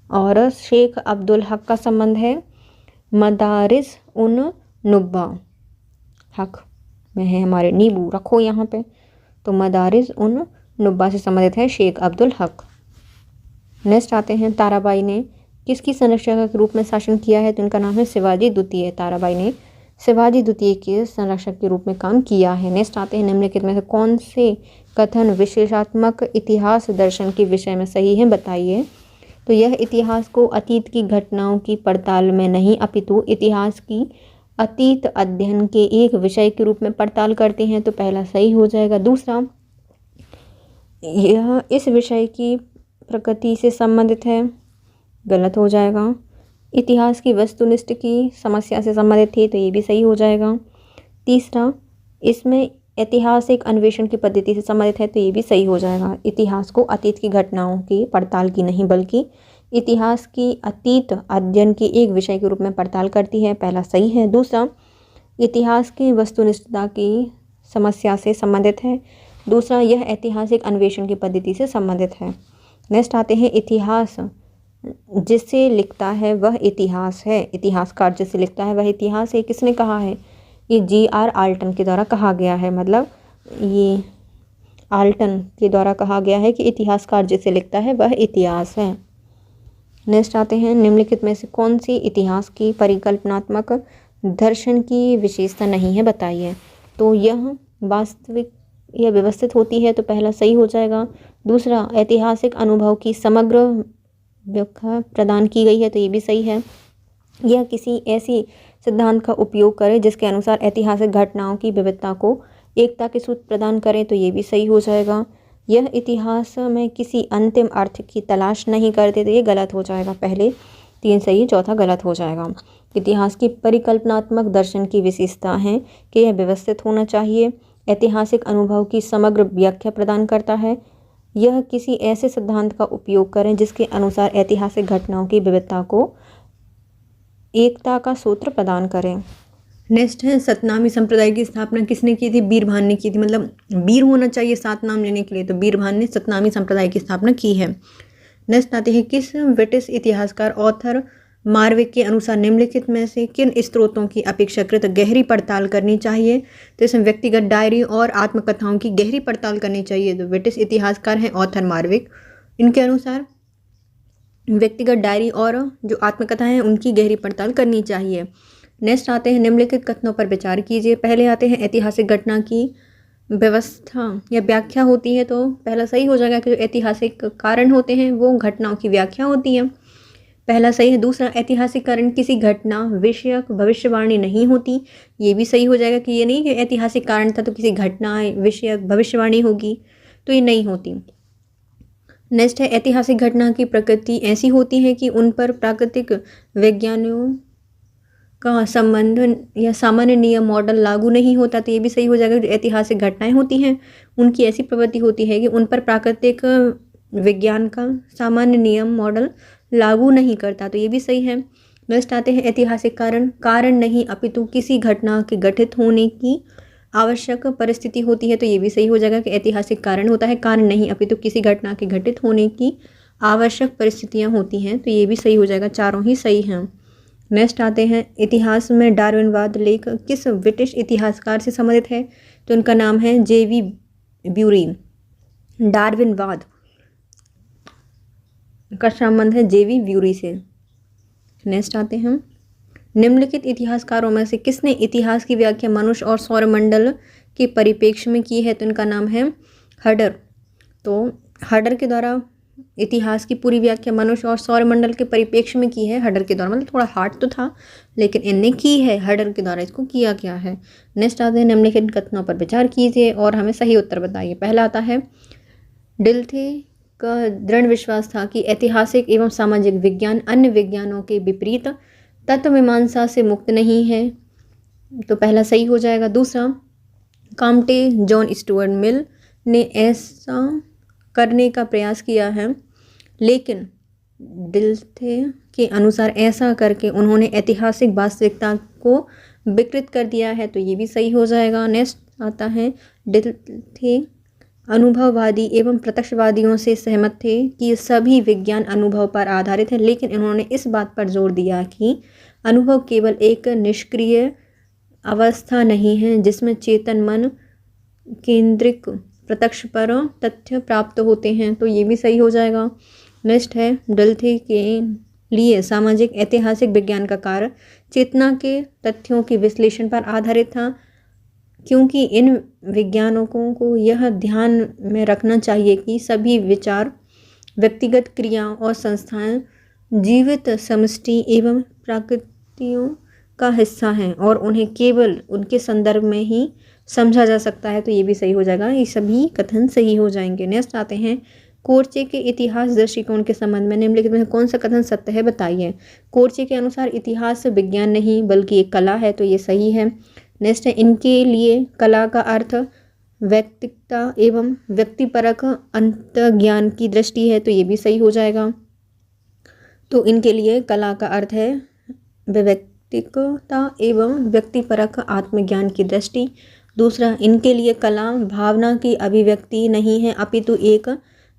और शेख अब्दुल हक का संबंध है मदारिज उन नुब्बा, हक में है हमारे नींबू रखो यहाँ पे, तो मदारिज उन नुब्बा से संबंधित है शेख अब्दुल हक। नेक्स्ट आते हैं, ताराबाई ने किसकी संरक्षक के रूप में शासन किया है? तो इनका नाम है शिवाजी द्वितीय। ताराबाई ने शिवाजी द्वितीय के संरक्षक के रूप में काम किया है। नेक्स्ट आते हैं, निम्नलिखित में से कौन से कथन विशेषात्मक इतिहास दर्शन के विषय में सही है बताइए? तो यह इतिहास को अतीत की घटनाओं की पड़ताल में नहीं अपितु इतिहास की अतीत अध्ययन के एक विषय के रूप में पड़ताल करते हैं, तो पहला सही हो जाएगा। दूसरा, यह इस विषय की प्रकृति से संबंधित है, गलत हो जाएगा। इतिहास की वस्तुनिष्ठ की समस्या से संबंधित थी, तो ये भी सही हो जाएगा। तीसरा, इसमें ऐतिहासिक अन्वेषण की पद्धति से संबंधित है, तो ये भी सही हो जाएगा। इतिहास को अतीत की घटनाओं की पड़ताल की नहीं बल्कि इतिहास की अतीत अध्ययन के एक विषय के रूप में पड़ताल करती है, पहला सही है। दूसरा, इतिहास की वस्तुनिष्ठता की समस्या से संबंधित है। दूसरा, यह ऐतिहासिक अन्वेषण की पद्धति से संबंधित है। नेक्स्ट आते हैं, इतिहास जिसे लिखता है वह इतिहास है। इतिहासकार जिसे लिखता है वह इतिहास है, किसने कहा है? ये G.R. आल्टन के द्वारा कहा गया है, मतलब ये आल्टन के द्वारा कहा गया है कि इतिहासकार जिसे लिखता है वह इतिहास है। नेक्स्ट आते हैं, निम्नलिखित में से कौन सी इतिहास की परिकल्पनात्मक दर्शन की विशेषता नहीं है, बताइए। तो यह वास्तविक या व्यवस्थित होती है, तो पहला सही हो जाएगा। दूसरा, ऐतिहासिक अनुभव की समग्र व्याख्या प्रदान की गई है, तो ये भी सही है। यह किसी ऐसी सिद्धांत का उपयोग करे जिसके अनुसार ऐतिहासिक घटनाओं की विविधता को एकता के सूत्र प्रदान करें, तो ये भी सही हो जाएगा। यह इतिहास में किसी अंतिम अर्थ की तलाश नहीं करते, तो ये गलत हो जाएगा। पहले 3 सही, चौथा गलत हो जाएगा। इतिहास की परिकल्पनात्मक दर्शन की विशेषता है कि यह व्यवस्थित होना चाहिए, ऐतिहासिक अनुभव की समग्र व्याख्या प्रदान करता है, यह किसी ऐसे सिद्धांत का उपयोग करें जिसके अनुसार ऐतिहासिक घटनाओं की विविधता को एकता का सूत्र प्रदान करें। नेक्स्ट है, सतनामी संप्रदाय की स्थापना किसने की थी? बीरभान ने की थी, मतलब बीर होना चाहिए 7 नाम लेने के लिए, तो बीरभान ने सतनामी संप्रदाय की स्थापना की है। नेक्स्ट आते हैं, किस ब्रिटिश इतिहासकार ऑथर मार्विक के अनुसार निम्नलिखित में से किन स्त्रोतों की अपेक्षाकृत गहरी पड़ताल करनी चाहिए? तो इसमें व्यक्तिगत डायरी और आत्मकथाओं की गहरी पड़ताल करनी चाहिए। तो ब्रिटिश इतिहासकार हैं ऑथर मार्विक, इनके अनुसार व्यक्तिगत डायरी और जो आत्मकथा हैं उनकी गहरी पड़ताल करनी चाहिए। नेक्स्ट आते हैं, निम्नलिखित कथनों पर विचार कीजिए। पहले आते हैं, ऐतिहासिक घटना की व्यवस्था या व्याख्या होती है, तो पहला सही हो जाएगा कि जो ऐतिहासिक कारण होते हैं वो घटनाओं की व्याख्या होती है, पहला सही है। दूसरा, ऐतिहासिक कारण किसी घटना विषयक भविष्यवाणी नहीं होती, ये भी सही हो जाएगा कि ये नहीं कि ऐतिहासिक कारण था तो किसी घटना विषयक भविष्यवाणी होगी, तो ये नहीं होती। नेक्स्ट है, ऐतिहासिक घटना की प्रकृति ऐसी होती है कि उन पर प्राकृतिक विज्ञानों का संबंध या सामान्य नियम मॉडल लागू नहीं होता, तो ये भी सही हो जाएगा। जो ऐतिहासिक घटनाएं होती हैं उनकी ऐसी प्रवृत्ति होती है कि उन पर प्राकृतिक विज्ञान का सामान्य नियम मॉडल लागू नहीं करता, तो ये भी सही है। नेक्स्ट आते हैं, ऐतिहासिक कारण नहीं अपितु किसी घटना के घटित होने की आवश्यक परिस्थिति होती है, तो ये भी सही हो जाएगा कि ऐतिहासिक कारण होता है, कारण नहीं अपितु किसी घटना के घटित होने की आवश्यक परिस्थितियाँ होती हैं, तो ये भी सही हो जाएगा, चारों ही सही हैं। नेक्स्ट आते हैं, इतिहास में डार्विनवाद लेख किस ब्रिटिश इतिहासकार से संबंधित है? तो उनका नाम है J.V. ब्यूरी। डार्विनवाद का संबंध है J.V. ब्यूरी से। नेक्स्ट आते हैं, निम्नलिखित इतिहासकारों में से किसने इतिहास की व्याख्या मनुष्य और सौरमंडल के परिप्रेक्ष्य में की है? तो इनका नाम है हडर। तो हडर के द्वारा इतिहास की पूरी व्याख्या मनुष्य और सौरमंडल के परिप्रेक्ष्य में की है हडर के द्वारा, मतलब थोड़ा हार्ड तो था लेकिन इनने की है, हडर के द्वारा इसको किया गया है। नेक्स्ट आते हैं, निम्नलिखित कथनों पर विचार कीजिए और हमें सही उत्तर बताइए। पहला आता है, डिल्थे का दृढ़ विश्वास था कि ऐतिहासिक एवं सामाजिक विज्ञान अन्य विज्ञानों के विपरीत तत्व मीमांसा से मुक्त नहीं है, तो पहला सही हो जाएगा। दूसरा, काम्टे जॉन स्टुअर्ट मिल ने ऐसा करने का प्रयास किया है, लेकिन डिल्थे के अनुसार ऐसा करके उन्होंने ऐतिहासिक वास्तविकता को विकृत कर दिया है, तो ये भी सही हो जाएगा। नेक्स्ट आता है, डिल्थे अनुभववादी एवं प्रत्यक्षवादियों से सहमत थे कि सभी विज्ञान अनुभव पर आधारित है, लेकिन इन्होंने इस बात पर जोर दिया कि अनुभव केवल एक निष्क्रिय अवस्था नहीं है जिसमें चेतन मन केंद्रिक प्रत्यक्ष पर तथ्य प्राप्त होते हैं, तो ये भी सही हो जाएगा। नेक्स्ट है, डिल्थे के लिए सामाजिक ऐतिहासिक विज्ञान का कार्य चेतना के तथ्यों के विश्लेषण पर आधारित था, क्योंकि इन वैज्ञानिकों को यह ध्यान में रखना चाहिए कि सभी विचार व्यक्तिगत क्रियाओं और संस्थाएं जीवित समष्टि एवं प्रकृतियों का हिस्सा हैं और उन्हें केवल उनके संदर्भ में ही समझा जा सकता है। तो ये भी सही हो जाएगा, ये सभी कथन सही हो जाएंगे। नेक्स्ट आते हैं, कोर्चे के इतिहास दृष्टिकोण के संबंध में निम्नलिखित में कौन सा कथन सत्य है बताइए। कोर्चे के अनुसार इतिहास विज्ञान नहीं बल्कि एक कला है, तो ये सही है। नेक्स्ट है, इनके लिए कला का अर्थ व्यक्तिकता एवं व्यक्तिपरक अंतर्ज्ञान की दृष्टि है, तो ये भी सही हो जाएगा। तो इनके लिए कला का अर्थ है व्यक्तिकता एवं व्यक्तिपरक आत्मज्ञान की दृष्टि। दूसरा, इनके लिए कला भावना की अभिव्यक्ति नहीं है अपितु एक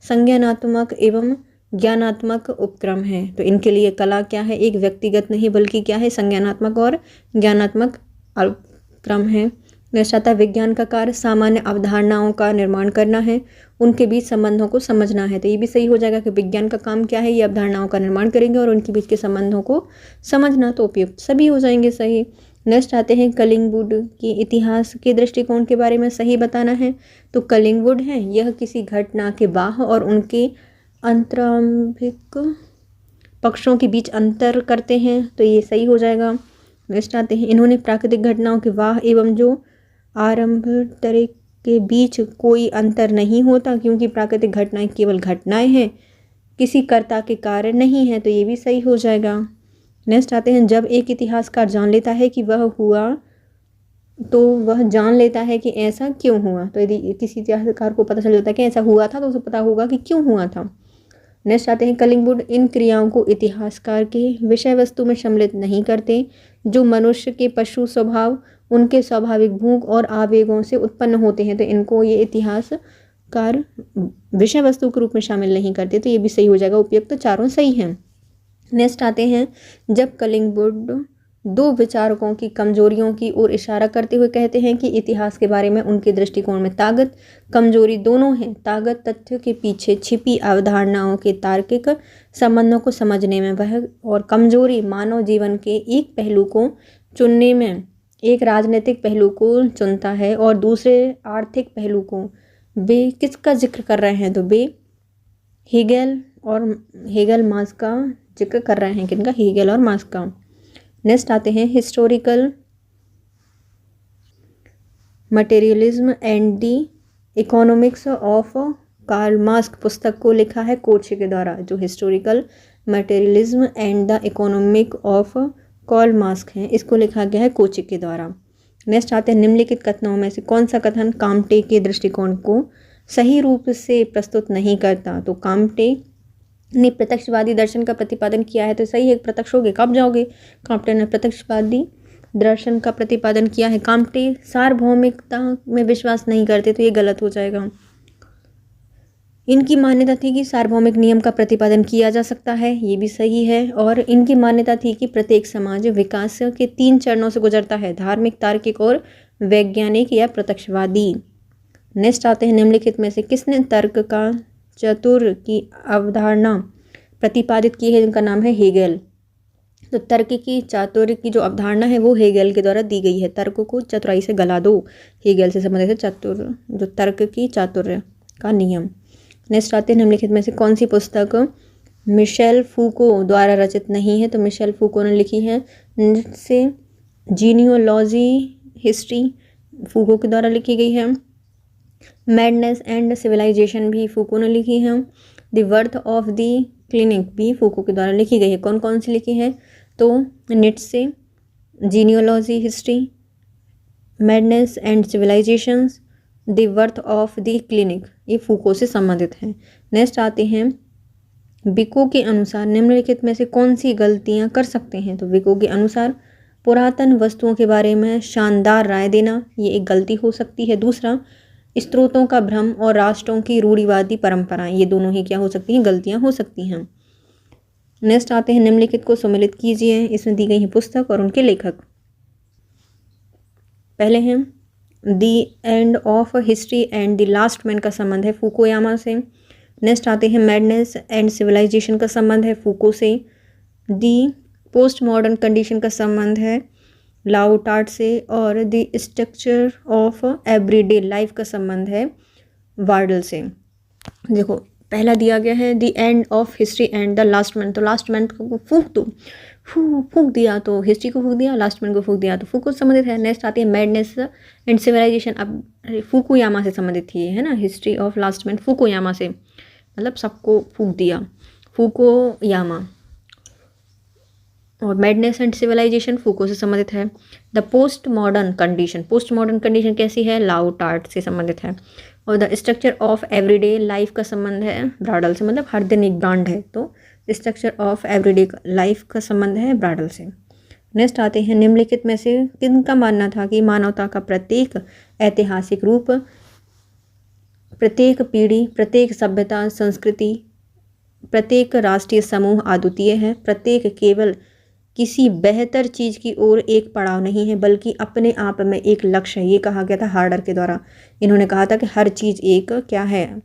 संज्ञानात्मक एवं ज्ञानात्मक उपक्रम है। तो इनके लिए कला क्या है, एक व्यक्तिगत नहीं बल्कि क्या है, संज्ञानात्मक और ज्ञानात्मक उपक्रम है। नेक्स्ट विज्ञान का कार्य सामान्य अवधारणाओं का निर्माण करना है, उनके बीच संबंधों को समझना है। तो ये भी सही हो जाएगा कि विज्ञान का काम क्या है, ये अवधारणाओं का निर्माण करेंगे और उनके बीच के संबंधों को समझना। तो उपयुक्त सभी हो जाएंगे सही। नेक्स्ट आते हैं, कलिंगवुड के इतिहास के दृष्टिकोण के बारे में सही बताना है। तो कलिंगवुड है, यह किसी घटना के बाह और उनके आंतरिक पक्षों के बीच अंतर करते हैं, तो ये सही हो जाएगा। नेक्स्ट आते हैं, इन्होंने प्राकृतिक घटनाओं के वाह एवं जो आरंभ तरह के बीच कोई अंतर नहीं होता, क्योंकि प्राकृतिक घटनाएं केवल घटनाएं हैं, किसी कर्ता के कार्य नहीं है, तो ये भी सही हो जाएगा। नेक्स्ट आते हैं, जब एक इतिहासकार जान लेता है कि वह हुआ तो वह जान लेता है कि ऐसा क्यों हुआ। तो यदि किसी इतिहासकार को पता चल जाता है कि ऐसा हुआ था तो उसे पता होगा कि क्यों हुआ था। नेक्स्ट आते हैं, कलिंगवुड इन क्रियाओं को इतिहासकार के विषय वस्तु में सम्मिलित नहीं करते जो मनुष्य के पशु स्वभाव, उनके स्वाभाविक भूख और आवेगों से उत्पन्न होते हैं। तो इनको ये इतिहासकार विषय वस्तु के रूप में शामिल नहीं करते, तो ये भी सही हो जाएगा। उपयुक्त तो चारों सही हैं। नेक्स्ट आते हैं, जब कलिंगवुड दो विचारकों की कमजोरियों की ओर इशारा करते हुए कहते हैं कि इतिहास के बारे में उनके दृष्टिकोण में ताकत कमजोरी दोनों है। ताकत तथ्य के पीछे छिपी अवधारणाओं के तार्किक संबंधों को समझने में वह, और कमजोरी मानव जीवन के एक पहलू को चुनने में, एक राजनीतिक पहलू को चुनता है और दूसरे आर्थिक पहलू को। वे किसका जिक्र कर रहे हैं, तो वे हेगेल और हेगल मार्क्स का जिक्र कर रहे हैं। किनका, हेगेल और मार्क्स का। नेक्स्ट आते हैं, historical materialism and the economics of Karl Marx पुस्तक को लिखा है कोर्चे के द्वारा। जो historical materialism and the economic of Karl Marx है, इसको लिखा गया है कोर्चे के द्वारा। नेक्स्ट आते हैं, निम्नलिखित कथनों में से कौन सा कथन काम्टे के दृष्टिकोण को सही रूप से प्रस्तुत नहीं करता। तो काम्टे ने प्रत्यक्षवादी दर्शन का प्रतिपादन किया है, तो सही है, प्रत्यक्ष होगे कब जाओगे। काम्टे ने प्रत्यक्षवादी दर्शन का प्रतिपादन किया है। काम्टे सार्वभौमिकता में विश्वास नहीं करते, तो ये गलत हो जाएगा। इनकी मान्यता थी कि सार्वभौमिक नियम का प्रतिपादन किया जा सकता है, ये भी सही है। और इनकी मान्यता थी कि प्रत्येक समाज विकास के 3 चरणों से गुजरता है, धार्मिक, तार्किक और वैज्ञानिक या प्रत्यक्षवादी। नेक्स्ट आते हैं, निम्नलिखित में से किसने तर्क का चतुर की अवधारणा प्रतिपादित की है। इनका नाम है हेगेल। तो तर्क की चातुर्य की जो अवधारणा है वो हेगेल के द्वारा दी गई है। तर्क को चतुराई से गला दो, हेगेल से संबंधित है चतुर, जो तर्क की चातुर्य का नियम। नेक्स्ट आते हैं, निम्नलिखित में से कौन सी पुस्तक मिशेल फूको द्वारा रचित नहीं है। तो मिशेल फूको ने लिखी है से जीनियोलॉजी हिस्ट्री, फूको के द्वारा लिखी गई है। मैडनेस एंड सिविलाइजेशन भी फूको ने लिखी है। The worth of the clinic भी फूको के द्वारा लिखी गई है। कौन कौन सी लिखी है, तो Nietzsche, genealogy history, madness and civilisations, the worth of the clinic, ये फूको से संबंधित है। नेक्स्ट आते हैं, विको के अनुसार निम्नलिखित में से कौन सी गलतियां कर सकते हैं। तो विको के अनुसार पुरातन वस्तुओं के बारे में शानदार राय देना, ये एक गलती हो सकती है। दूसरा, स्त्रोतों का भ्रम और राष्ट्रों की रूढ़िवादी परंपराएं, ये दोनों ही क्या हो सकती हैं, गलतियां हो सकती हैं। नेक्स्ट आते हैं, निम्नलिखित को सम्मिलित कीजिए, इसमें दी गई है पुस्तक और उनके लेखक। पहले हैं the end of history and the last man का संबंध है फुकुयामा से। नेक्स्ट आते हैं, मैडनेस एंड सिविलाइजेशन का संबंध है फूको से। दी पोस्ट मॉडर्न कंडीशन का संबंध है लाउटार्ट से। और the structure of everyday life का संबंध है वार्डल से। देखो पहला दिया गया है the end of history and the last man, तो लास्ट मैन को फूक दो, फूक दिया तो हिस्ट्री को फूक दिया, लास्ट मैन को फूक दिया तो फूको संबंधित है। नेक्स्ट आती है मैडनेस एंड सिविलाइजेशन। अब फूकुयामा से संबंधित थी है ना, हिस्ट्री ऑफ लास्ट मैन फूकुयामा से, मतलब सबको फूक दिया, फूकुयामा। और मैडनेस एंड सिविलाइजेशन फूको से संबंधित है। The post modern condition, post modern condition कैसी है, लाउटार्ट से संबंधित है। और the structure of everyday life का संबंध है ब्राडल से, मतलब हर दिन एक ब्रांड है, तो स्ट्रक्चर ऑफ एवरीडे लाइफ का संबंध है ब्राडल से। नेक्स्ट आते हैं निम्नलिखित में से किनका मानना था कि मानवता का प्रत्येक ऐतिहासिक रूप, प्रत्येक पीढ़ी, प्रत्येक सभ्यता संस्कृति, प्रत्येक राष्ट्रीय समूह अद्वितीय है, प्रत्येक केवल किसी बेहतर चीज़ की ओर एक पड़ाव नहीं है बल्कि अपने आप में एक लक्ष्य है। ये कहा गया था हार्डर के द्वारा। इन्होंने कहा था कि हर चीज़ एक क्या है,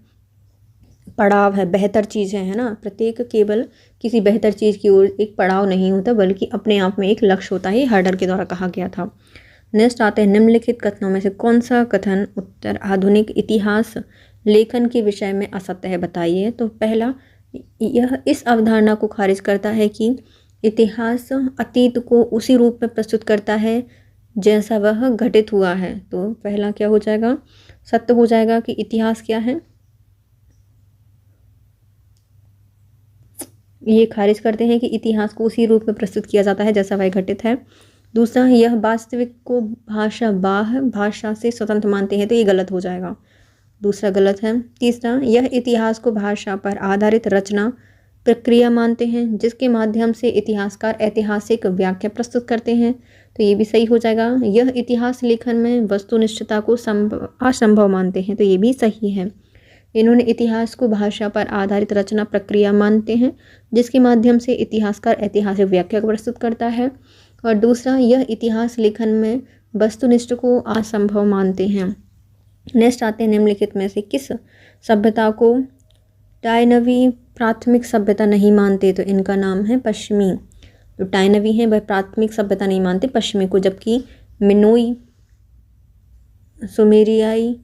पड़ाव है, बेहतर चीज़ है ना। प्रत्येक केवल किसी बेहतर चीज़ की ओर एक पड़ाव नहीं होता बल्कि अपने आप में एक लक्ष्य होता है, हार्डर के द्वारा कहा गया था। नेक्स्ट आते हैं निम्नलिखित कथनों में से कौन सा कथन उत्तर आधुनिक इतिहास लेखन के विषय में असत्य है, बताइए। तो पहला, यह इस अवधारणा को खारिज करता है कि इतिहास अतीत को उसी रूप में प्रस्तुत करता है जैसा वह घटित हुआ है। तो पहला क्या हो जाएगा, सत्य हो जाएगा कि इतिहास क्या है, ये खारिज करते हैं कि इतिहास को उसी रूप में प्रस्तुत किया जाता है जैसा वह घटित है। दूसरा, यह वास्तविक को भाषा से स्वतंत्र मानते हैं, तो ये गलत हो जाएगा, दूसरा गलत है। तीसरा, यह इतिहास को भाषा पर आधारित रचना प्रक्रिया मानते हैं जिसके माध्यम से इतिहासकार ऐतिहासिक व्याख्या प्रस्तुत करते हैं, तो ये भी सही हो जाएगा। यह इतिहास लेखन में वस्तुनिष्ठता को असंभव मानते हैं, तो ये भी सही है। इन्होंने इतिहास को भाषा पर आधारित रचना प्रक्रिया मानते हैं जिसके माध्यम से इतिहासकार ऐतिहासिक व्याख्या को प्रस्तुत करता है। और दूसरा, यह इतिहास लेखन में वस्तुनिष्ठ को असंभव मानते हैं। नेक्स्ट आते हैं निम्नलिखित में से किस सभ्यता को टाइनवी प्राथमिक सभ्यता नहीं मानते, तो इनका नाम है पश्चिमी। तो टाइनवी है वह प्राथमिक सभ्यता नहीं मानते पश्चिमी को, जबकि मिनोई, सुमेरियाई,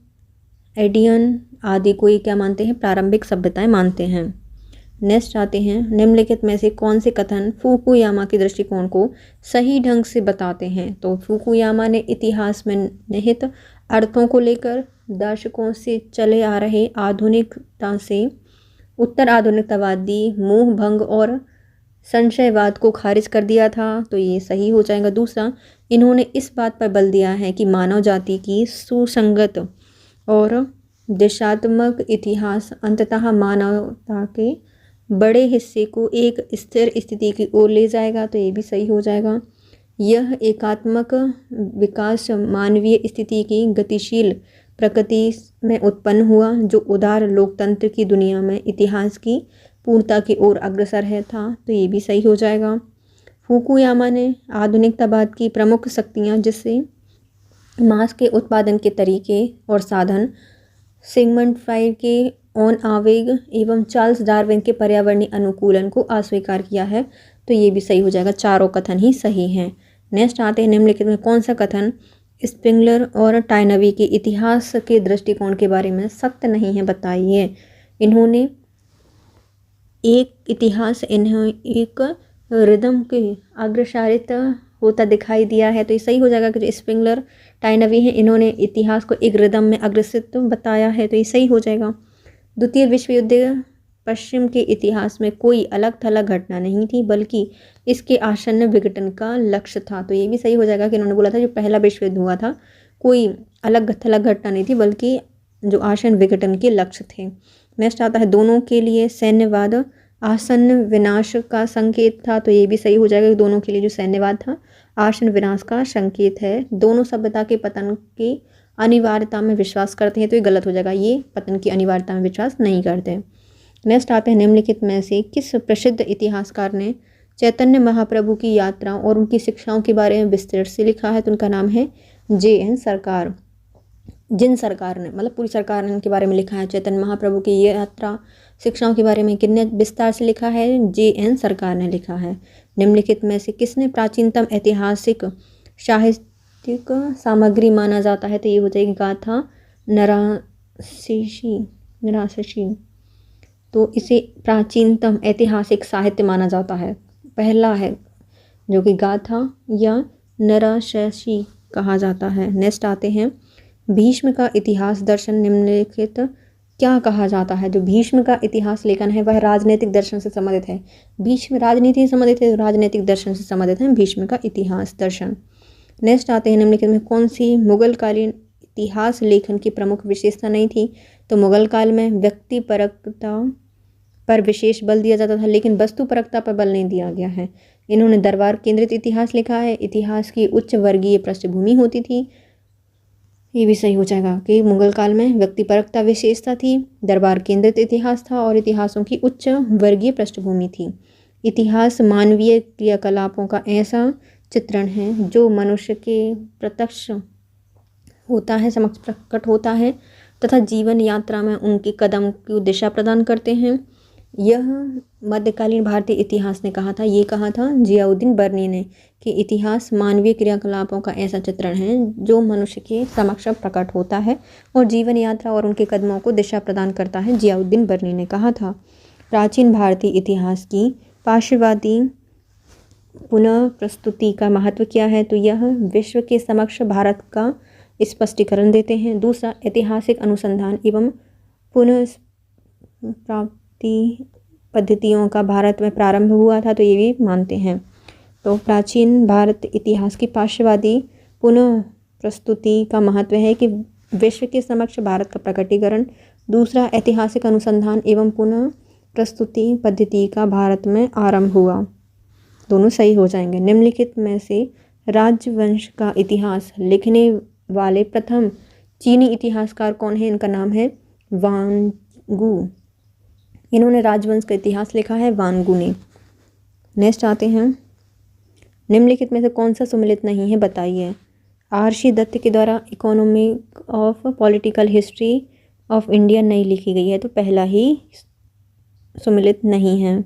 एडियन आदि को ये क्या मानते हैं, प्रारंभिक सभ्यताएं मानते हैं। नेक्स्ट आते हैं निम्नलिखित में से कौन से कथन फुकुयामा के दृष्टिकोण को सही ढंग से बताते हैं। तो फुकुयामा ने इतिहास में निहित अर्थों को लेकर दर्शकों से चले आ रहे आधुनिकता से उत्तर आधुनिकतावादी मोह भंग और संशयवाद को खारिज कर दिया था, तो ये सही हो जाएगा। दूसरा, इन्होंने इस बात पर बल दिया है कि मानव जाति की सुसंगत और दिशात्मक इतिहास अंततः मानवता के बड़े हिस्से को एक स्थिर स्थिति की ओर ले जाएगा, तो ये भी सही हो जाएगा। यह एकात्मक विकास मानवीय स्थिति की गतिशील प्रकृति में उत्पन्न हुआ जो उदार लोकतंत्र की दुनिया में इतिहास की पूर्णता की ओर अग्रसर है था, तो ये भी सही हो जाएगा। फुकुयामा ने आधुनिकतावाद की प्रमुख शक्तियाँ जिससे मांस के उत्पादन के तरीके और साधन, सिगमंड फ्राइड के ऑन आवेग एवं चार्ल्स डार्विन के पर्यावरणीय अनुकूलन को अस्वीकार किया है, तो ये भी सही हो जाएगा। चारों कथन ही सही हैं। नेक्स्ट आते हैं निम्नलिखित में कौन सा कथन स्प्रिंगलर और टाइनवी के इतिहास के दृष्टिकोण के बारे में सत्य नहीं है, बताइए। इन्होंने एक इतिहास इन्हें एक रिदम के अग्रसारित होता दिखाई दिया है, तो ये सही हो जाएगा कि जो स्प्रिंगलर टाइनवी हैं इन्होंने इतिहास को एक रिदम में अग्रसित बताया है, तो ये सही हो जाएगा। द्वितीय विश्व युद्ध पश्चिम के इतिहास में कोई अलग थलग घटना नहीं थी बल्कि इसके आसन्न विघटन का लक्ष्य था, तो ये भी सही हो जाएगा कि इन्होंने बोला था जो पहला विश्व युद्ध हुआ था कोई अलग थलग घटना नहीं थी बल्कि जो आसन्न विघटन के लक्ष्य थे। नेक्स्ट आता है दोनों के लिए सैन्यवाद आसन्न विनाश का संकेत था, तो ये भी सही हो जाएगा कि दोनों के लिए जो सैन्यवाद था आसन्न विनाश का संकेत है। दोनों सभ्यता के पतन की अनिवार्यता में विश्वास करते हैं, तो ये गलत हो जाएगा, ये पतन की अनिवार्यता में विश्वास नहीं करते। नेक्स्ट आते हैं निम्नलिखित में से किस प्रसिद्ध इतिहासकार ने चैतन्य महाप्रभु की यात्रा और उनकी शिक्षाओं के बारे में विस्तार से लिखा है, तो उनका नाम है J.N. सरकार। जिन सरकार ने मतलब पूरी सरकार ने इनके बारे में लिखा है। चैतन्य महाप्रभु की ये यात्रा शिक्षाओं के बारे में किसने विस्तार से लिखा है, J.N. सरकार ने लिखा है। निम्नलिखित में से किसने प्राचीनतम ऐतिहासिक साहित्यिक सामग्री माना जाता है, तो ये हो जाएगी गाथा नराशशी। तो इसे प्राचीनतम ऐतिहासिक साहित्य माना जाता है। पहला है जो कि गाथा या नराशैसी कहा जाता है। नेक्स्ट आते हैं भीष्म का इतिहास दर्शन निम्नलिखित क्या कहा जाता है। जो भीष्म का इतिहास लेखन है वह राजनीतिक दर्शन से संबंधित है। भीष्म राजनीति से संबंधित है, राजनीतिक दर्शन से संबंधित है भीष्म का इतिहास दर्शन। नेक्स्ट आते हैं निम्नलिखित में कौन सी मुगल कालीन इतिहास लेखन की प्रमुख विशेषता नहीं थी। तो मुगल काल में व्यक्तिपरकता पर विशेष बल दिया जाता था, लेकिन वस्तुपरकता पर बल नहीं दिया गया है। इन्होंने दरबार केंद्रित इतिहास लिखा है। इतिहास की उच्च वर्गीय पृष्ठभूमि होती थी। ये भी सही हो जाएगा कि मुगल काल में व्यक्तिपरकता विशेषता थी, दरबार केंद्रित इतिहास था और इतिहासों की उच्च वर्गीय पृष्ठभूमि थी। इतिहास मानवीय क्रियाकलापों का ऐसा चित्रण है जो मनुष्य के प्रत्यक्ष होता है, समक्ष प्रकट होता है तथा जीवन यात्रा में उनके कदम की दिशा प्रदान करते हैं। यह मध्यकालीन भारतीय इतिहास ने कहा था, ये कहा था जियाउद्दीन बर्नी ने कि इतिहास मानवीय क्रियाकलापों का ऐसा चित्रण है जो मनुष्य के समक्ष प्रकट होता है और जीवन यात्रा और उनके कदमों को दिशा प्रदान करता है। जियाउद्दीन बर्नी ने कहा था। प्राचीन भारतीय इतिहास की पार्श्ववादी पुनः प्रस्तुति का महत्व क्या है। तो यह विश्व के समक्ष भारत का स्पष्टीकरण देते हैं। दूसरा, ऐतिहासिक अनुसंधान एवं पुनः प्राप्ति पद्धतियों का भारत में प्रारंभ हुआ था, तो ये भी मानते हैं। तो प्राचीन भारत इतिहास की पार्श्ववादी पुनः प्रस्तुति का महत्व है कि विश्व के समक्ष भारत का प्रकटीकरण। दूसरा, ऐतिहासिक अनुसंधान एवं पुनः प्रस्तुति पद्धति का भारत में आरंभ हुआ। दोनों सही हो जाएंगे। निम्नलिखित में से राजवंश का इतिहास लिखने वाले प्रथम चीनी इतिहासकार कौन है। इनका नाम है वानगू। इन्होंने राजवंश का इतिहास लिखा है, वानगू ने। नेक्स्ट आते हैं निम्नलिखित में से कौन सा सुमेलित नहीं है, बताइए। आरसी दत्त के द्वारा economic of political history of India नहीं लिखी गई है, तो पहला ही सुमेलित नहीं है।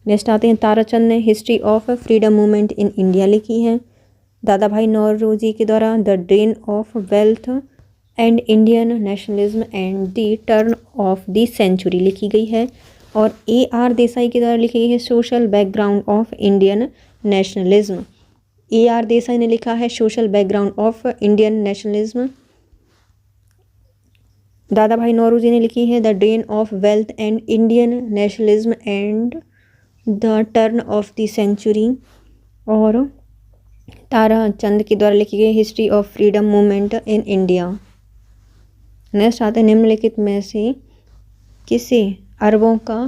नेक्स्ट आते हैं ताराचंद ने history of freedom movement in India लिखी है। दादा भाई नौरोजी के द्वारा the drain of wealth and Indian nationalism and the turn of the century लिखी गई है। और AR देसाई के द्वारा लिखी गई है social background of Indian nationalism. AR Desai ने लिखा है social background of Indian nationalism. Dadabhai Naoroji ने लिखी है the drain of wealth and Indian nationalism and the turn of the century. और ताराचंद के द्वारा लिखी गई history of freedom movement in India. Next आते हैं निम्नलिखित में से किसे अरबों का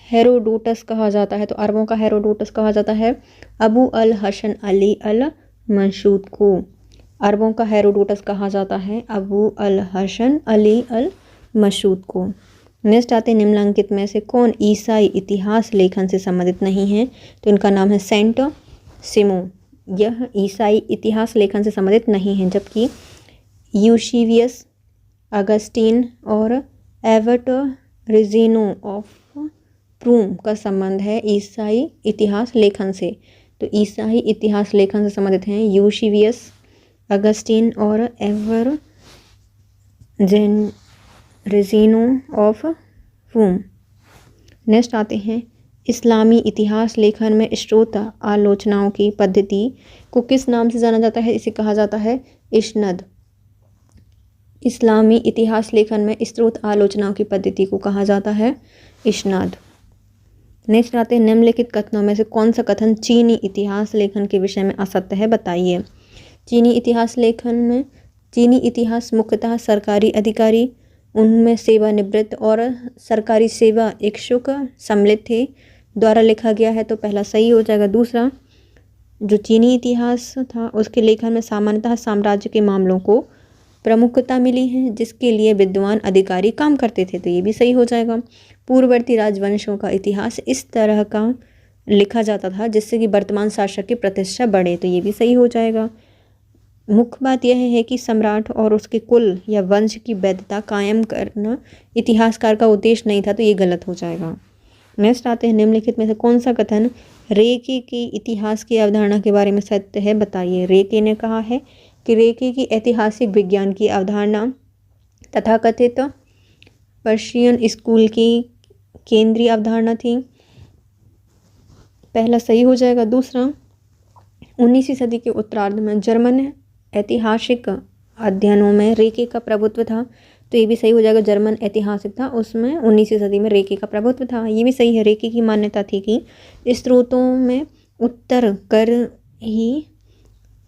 हेरोडोटस कहा जाता है। तो अरबों का हेरोडोटस कहा जाता है अबू अल हसन अली अल मंसूद को। अरबों का हेरोडोटस कहा जाता है अबू अल हसन अली अल मंसूद को। नेक्स्ट आते हैं निम्नलिखित में से कौन ईसाई इतिहास लेखन से संबंधित नहीं है। तो इनका नाम है सेंट सिमो। यह ईसाई इतिहास लेखन से संबंधित नहीं है, जबकि यूशिवियस, अगस्टीन और एवर्ट रिजिनो ऑफ प्रूम का संबंध है ईसाई इतिहास लेखन से। तो ईसाई इतिहास लेखन से संबंधित हैं यूशिवियस, अगस्टीन और एवर रिजिनो ऑफ प्रूम। नेक्स्ट आते हैं इस्लामी इतिहास लेखन में स्रोत आलोचनाओं की पद्धति को किस नाम से जाना जाता है। इसे कहा जाता है इस्नद। इस्लामी इतिहास लेखन में स्रोत आलोचनाओं की पद्धति को कहा जाता है इस्नाद। नेक्स्ट आते हैं निम्नलिखित कथनों में से कौन सा कथन चीनी इतिहास लेखन के विषय में असत्य है, बताइए। चीनी इतिहास लेखन में चीनी इतिहास मुख्यतः सरकारी अधिकारी, उनमें सेवानिवृत्त और सरकारी सेवा इच्छुक सम्मिलित थे द्वारा लिखा गया है, तो पहला सही हो जाएगा। दूसरा, जो चीनी इतिहास था उसके लेखन में सामान्यतः साम्राज्य के मामलों को प्रमुखता मिली है जिसके लिए विद्वान अधिकारी काम करते थे, तो ये भी सही हो जाएगा। पूर्ववर्ती राजवंशों का इतिहास इस तरह का लिखा जाता था जिससे कि वर्तमान शासक की प्रतिष्ठा बढ़े, तो ये भी सही हो जाएगा। मुख्य बात यह है कि सम्राट और उसके कुल या वंश की वैधता कायम करना इतिहासकार का उद्देश्य नहीं था, तो ये गलत हो जाएगा। नेक्स्ट आते हैं निम्नलिखित में से कौन सा कथन रेके की इतिहास की अवधारणा के बारे में सत्य है, बताइए। रेके ने कहा है कि रेके की ऐतिहासिक विज्ञान की अवधारणा तथाकथित पर्शियन स्कूल की केंद्रीय अवधारणा थी, पहला सही हो जाएगा। दूसरा, 19वीं सदी के उत्तरार्ध में जर्मन ऐतिहासिक अध्ययनों में रेके का प्रभुत्व था, तो ये भी सही हो जाएगा। जर्मन ऐतिहासिक था, उसमें 19वीं सदी में रेके का प्रभुत्व था, ये भी सही है। रेके की मान्यता थी कि स्रोतों में उत्तर कर ही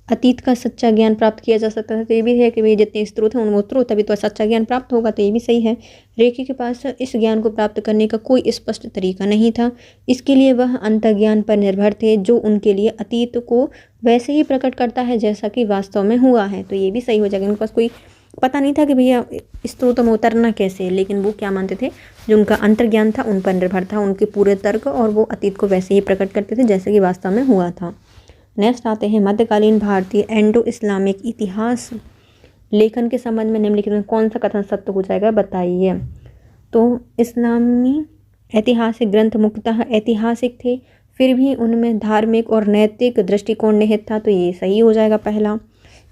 अतीत का सच्चा ज्ञान प्राप्त किया जा सकता है, तो ये भी है कि भाई जितने स्रोत हैं उनमें उतरो तभी तो सच्चा ज्ञान प्राप्त होगा, तो ये भी सही है। रेके के पास इस ज्ञान को प्राप्त करने का कोई स्पष्ट तरीका नहीं था, इसके लिए वह अंतर्ज्ञान पर निर्भर थे जो उनके लिए अतीत को वैसे ही प्रकट करता है जैसा कि वास्तव में हुआ है, तो ये भी सही हो जाएगा। उनके पास कोई पता नहीं था कि भैया स्रोतों में उतरना कैसे, लेकिन वो क्या मानते थे, जो उनका अंतर्ज्ञान था उन पर निर्भर था, उनके पूरे तर्क, और वो अतीत को वैसे ही प्रकट करते थे जैसे कि वास्तव में हुआ था। नेक्स्ट आते हैं, मध्यकालीन भारतीय एंडो इस्लामिक इतिहास लेखन के संबंध में निम्नलिखित में कौन सा कथन सत्य हो जाएगा, बताइए। तो इस्लामी ऐतिहासिक ग्रंथ मुख्यतः ऐतिहासिक थे, फिर भी उनमें धार्मिक और नैतिक दृष्टिकोण निहित था, तो ये सही हो जाएगा पहला।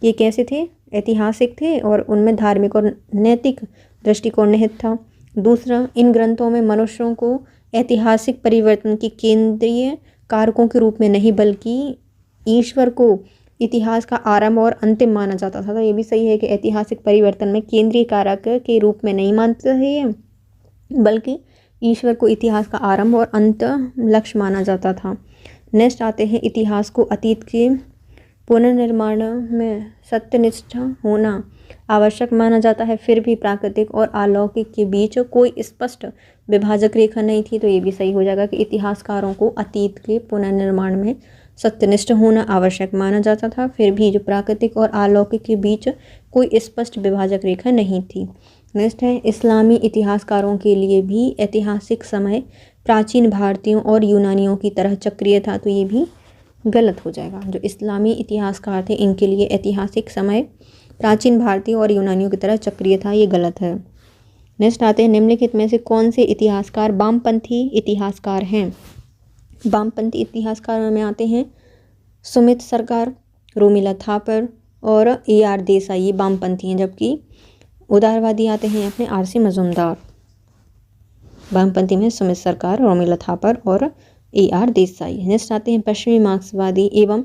ये कैसे थे, ऐतिहासिक थे और उनमें धार्मिक और नैतिक दृष्टिकोण निहित था। दूसरा, इन ग्रंथों में मनुष्यों को ऐतिहासिक परिवर्तन की केंद्रीय कारकों के रूप में नहीं बल्कि ईश्वर को इतिहास का आरंभ और अंतिम माना जाता था, तो ये भी सही है कि ऐतिहासिक परिवर्तन में केंद्रीय कारक के रूप में नहीं मानते थे, बल्कि ईश्वर को इतिहास का आरंभ और अंत लक्ष्य माना जाता था। नेक्स्ट आते हैं, इतिहास को अतीत के पुनर्निर्माण में सत्यनिष्ठ होना आवश्यक माना जाता है, फिर भी प्राकृतिक और अलौकिक के बीच कोई स्पष्ट विभाजक रेखा नहीं थी, तो ये भी सही हो जाएगा कि इतिहासकारों को अतीत के पुनर्निर्माण में सत्यनिष्ठ होना आवश्यक माना जाता था, फिर भी जो प्राकृतिक और अलौकिक के बीच कोई स्पष्ट विभाजक रेखा नहीं थी। नेक्स्ट है, इस्लामी इतिहासकारों के लिए भी ऐतिहासिक समय प्राचीन भारतीयों और यूनानियों की तरह चक्रीय था, तो ये भी गलत हो जाएगा। जो इस्लामी इतिहासकार थे इनके लिए ऐतिहासिक समय प्राचीन भारतीय और यूनानियों की तरह चक्रीय था, ये गलत है। नेक्स्ट आते हैं, निम्नलिखित में से कौन से इतिहासकार वामपंथी इतिहासकार हैं। वामपंथी इतिहासकारों में आते हैं सुमित सरकार, रोमिला थापर और AR देसाई, ये वामपंथी हैं, जबकि उदारवादी आते हैं अपने RC मजूमदार। वामपंथी में सुमित सरकार, रोमिला थापर और AR देसाई। नेक्स्ट आते हैं, पश्चिमी मार्क्सवादी एवं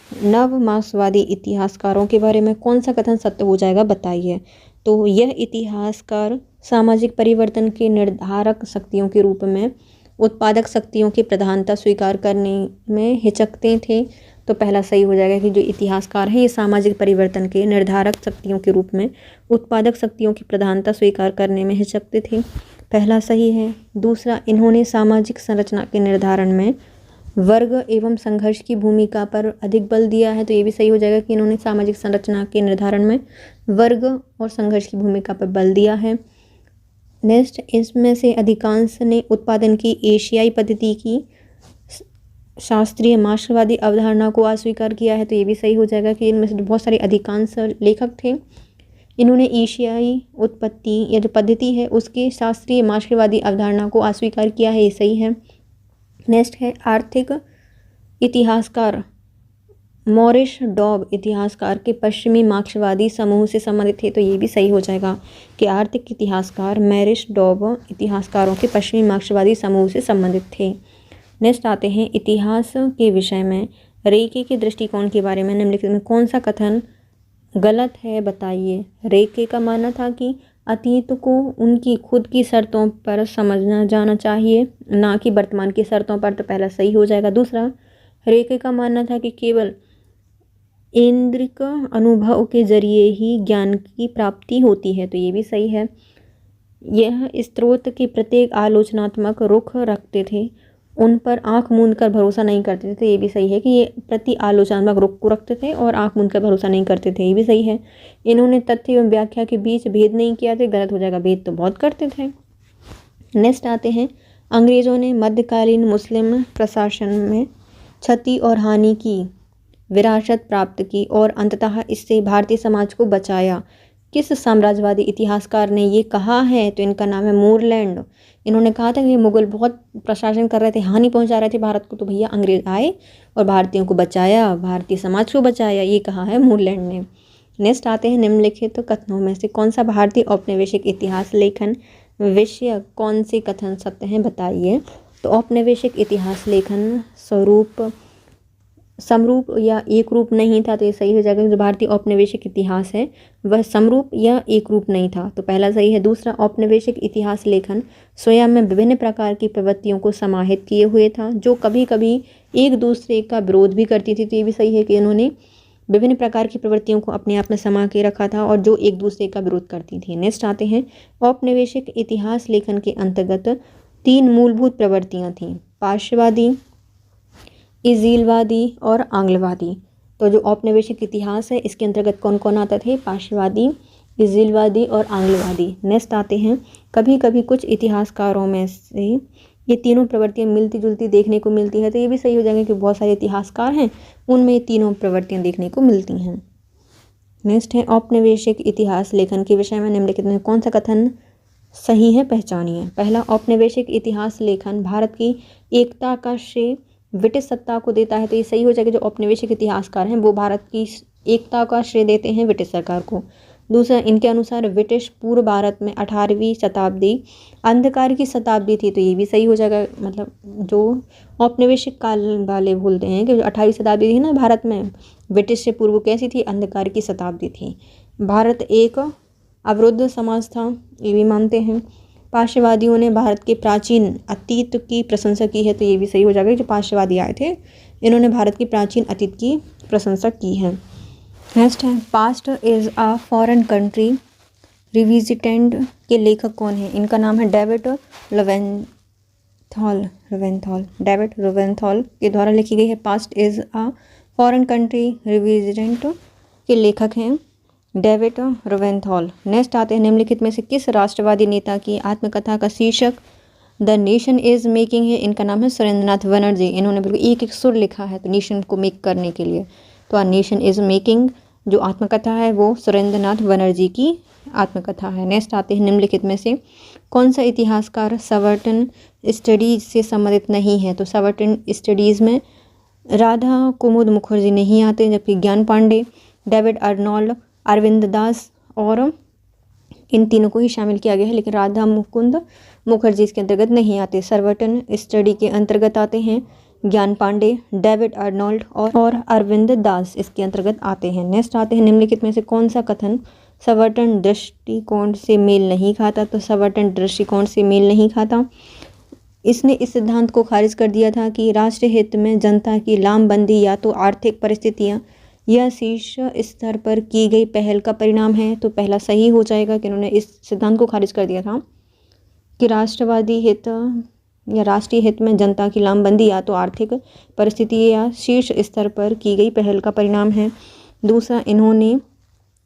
नव मार्क्सवादी इतिहासकारों के बारे में कौन सा कथन सत्य हो जाएगा, बताइए। तो यह इतिहासकार सामाजिक परिवर्तन के निर्धारक शक्तियों के रूप में उत्पादक शक्तियों की प्रधानता स्वीकार करने में हिचकते थे, तो पहला सही हो जाएगा कि जो इतिहासकार हैं ये सामाजिक परिवर्तन के निर्धारक शक्तियों के रूप में उत्पादक शक्तियों की प्रधानता स्वीकार करने में हिचकते थे, पहला सही है। दूसरा, इन्होंने सामाजिक संरचना के निर्धारण में वर्ग एवं संघर्ष की भूमिका पर अधिक बल दिया है, तो ये भी सही हो जाएगा कि इन्होंने सामाजिक संरचना के निर्धारण में वर्ग और संघर्ष की भूमिका पर बल दिया है। नेक्स्ट, इसमें से अधिकांश ने उत्पादन की एशियाई पद्धति की शास्त्रीय मार्क्सवादी अवधारणा को अस्वीकार किया है, तो ये भी सही हो जाएगा कि इनमें से बहुत सारे अधिकांश लेखक थे, इन्होंने एशियाई उत्पत्ति या जो पद्धति है उसके शास्त्रीय मार्क्सवादी अवधारणा को अस्वीकार किया है, ये सही है। नेक्स्ट है, आर्थिक इतिहासकार मॉरिस डॉब इतिहासकार के पश्चिमी मार्क्सवादी समूह से संबंधित थे, तो ये भी सही हो जाएगा कि आर्थिक इतिहासकार मॉरिस डॉब इतिहासकारों के पश्चिमी मार्क्सवादी समूह से संबंधित थे। नेक्स्ट आते हैं, इतिहास के विषय में रेके के दृष्टिकोण के बारे में निम्नलिखित में कौन सा कथन गलत है, बताइए। रेके का मानना था कि अतीत को उनकी खुद की शर्तों पर समझना जाना चाहिए, ना कि वर्तमान की शर्तों पर, तो पहला सही हो जाएगा। दूसरा, रेके का मानना था कि केवल इंद्रिक अनुभव के जरिए ही ज्ञान की प्राप्ति होती है, तो ये भी सही है। यह स्रोत के प्रत्येक आलोचनात्मक रुख रखते थे, उन पर आंख मूंद कर भरोसा नहीं करते थे, तो ये भी सही है कि ये प्रति आलोचनात्मक रुख को रखते थे और आंख मूंद कर भरोसा नहीं करते थे, ये भी सही है। इन्होंने तथ्य एवं व्याख्या के बीच भेद नहीं किया था, गलत हो जाएगा, भेद तो बहुत करते थे। नेक्स्ट आते हैं, अंग्रेज़ों ने मध्यकालीन मुस्लिम प्रशासन में क्षति और हानि की विरासत प्राप्त की और अंततः इससे भारतीय समाज को बचाया। किस साम्राज्यवादी इतिहासकार ने ये कहा है, तो इनका नाम है मोरलैंड। इन्होंने कहा था कि मुगल बहुत प्रशासन कर रहे थे, हानि पहुंचा रहे थे भारत को, तो भैया अंग्रेज आए और भारतीयों को बचाया, भारतीय समाज को बचाया, ये कहा है मोरलैंड ने। नेक्स्ट आते हैं, निम्नलिखित कथनों में से कौन सा भारतीय औपनिवेशिक इतिहास लेखन विषय कौन से कथन सत्य हैं बताइए। तो औपनिवेशिक इतिहास लेखन समरूप या एक रूप नहीं था, तो ये सही हो जाएगा। जो भारतीय औपनिवेशिक इतिहास है वह समरूप या एक रूप नहीं था, तो पहला सही है। दूसरा, औपनिवेशिक इतिहास लेखन स्वयं में विभिन्न प्रकार की प्रवृत्तियों को समाहित किए हुए था, जो कभी कभी एक दूसरे का विरोध भी करती थी, तो ये भी सही है कि इन्होंने विभिन्न प्रकार की प्रवृत्तियों को अपने आप में समा के रखा था और जो एक दूसरे का विरोध करती थी। नेक्स्ट आते हैं, औपनिवेशिक इतिहास लेखन के अंतर्गत 3 मूलभूत प्रवृत्तियाँ थीं, पार्श्ववादी, इज़िलवादी और आंग्लवादी। तो जो औपनिवेशिक इतिहास है इसके अंतर्गत कौन कौन आता थे? पार्श्ववादी, इज़िलवादी और आंग्लवादी। नेक्स्ट आते हैं, कभी कभी कुछ इतिहासकारों में से ये तीनों प्रवृत्तियाँ मिलती जुलती देखने को मिलती है, तो ये भी सही हो जाएगा कि बहुत सारे इतिहासकार हैं उनमें ये तीनों प्रवृत्तियाँ देखने को मिलती हैं। नेक्स्ट है, औपनिवेशिक इतिहास लेखन के विषय में निम्नलिखित में कौन सा कथन सही है पहचानिए। पहला, औपनिवेशिक इतिहास लेखन भारत की एकता का श्रेय ब्रिटिश सत्ता को देता है, तो ये सही हो जाएगा। जो औपनिवेशिक इतिहासकार हैं वो भारत की एकता का श्रेय देते हैं ब्रिटिश सरकार को। दूसरा, इनके अनुसार ब्रिटिश पूर्व भारत में 18वीं शताब्दी अंधकार की शताब्दी थी, तो ये भी सही हो जाएगा। मतलब जो औपनिवेशिक काल वाले बोलते हैं कि जो 18वीं शताब्दी थी ना भारत में, ब्रिटिश से पूर्व कैसी थी? अंधकार की शताब्दी थी। भारत एक अवरुद्ध समाज था, ये भी मानते हैं। पार्श्ववादियों ने भारत के प्राचीन अतीत की प्रशंसा की है, तो ये भी सही हो जाएगा। जो पार्श्ववादी आए थे इन्होंने भारत के प्राचीन अतीत की प्रशंसा की है। नेक्स्ट है, past is a foreign country revisited के लेखक कौन है? इनका नाम है डेविड डेविड लोवेंथॉल के द्वारा लिखी गई है। Past is a foreign country revisited के लेखक हैं डेविड लोवेंथॉल। नेक्स्ट आते हैं, निम्नलिखित में से किस राष्ट्रवादी नेता की आत्मकथा का शीर्षक द नेशन इज़ मेकिंग है? इनका नाम है सुरेंद्रनाथ बनर्जी। इन्होंने बिल्कुल एक एक सुर लिखा है तो नेशन को मेक करने के लिए। तो आ नेशन इज़ मेकिंग जो आत्मकथा है वो सुरेंद्रनाथ बनर्जी की आत्मकथा है। नेक्स्ट आते हैं, निम्नलिखित में से कौन सा इतिहासकार सवर्टन स्टडीज से संबंधित नहीं है? तो सवर्टन स्टडीज़ में राधा कुमुद मुखर्जी नहीं आते, जबकि ज्ञान पांडे, डेविड अर्नोल्ड, अरविंद दास और इन तीनों को ही शामिल किया गया है, लेकिन राधा मुकुंद मुखर्जी इसके अंतर्गत नहीं आते। सर्वटन स्टडी के अंतर्गत आते हैं ज्ञान पांडे, डेविड अर्नोल्ड और अरविंद दास इसके अंतर्गत आते हैं। नेक्स्ट आते हैं, निम्नलिखित में से कौन सा कथन सर्वटन दृष्टिकोण से मेल नहीं खाता? तो सर्वटन दृष्टिकोण से मेल नहीं खाता। इसने इस सिद्धांत को खारिज कर दिया था कि राष्ट्रीय हित में जनता की लामबंदी या तो आर्थिक परिस्थितियाँ यह शीर्ष स्तर पर की गई पहल का परिणाम है। तो पहला सही हो जाएगा कि उन्होंने इस सिद्धांत को खारिज कर दिया था कि राष्ट्रवादी हित या राष्ट्रीय हित में जनता की लामबंदी या तो आर्थिक परिस्थिति या शीर्ष स्तर पर की गई पहल का परिणाम है। दूसरा, इन्होंने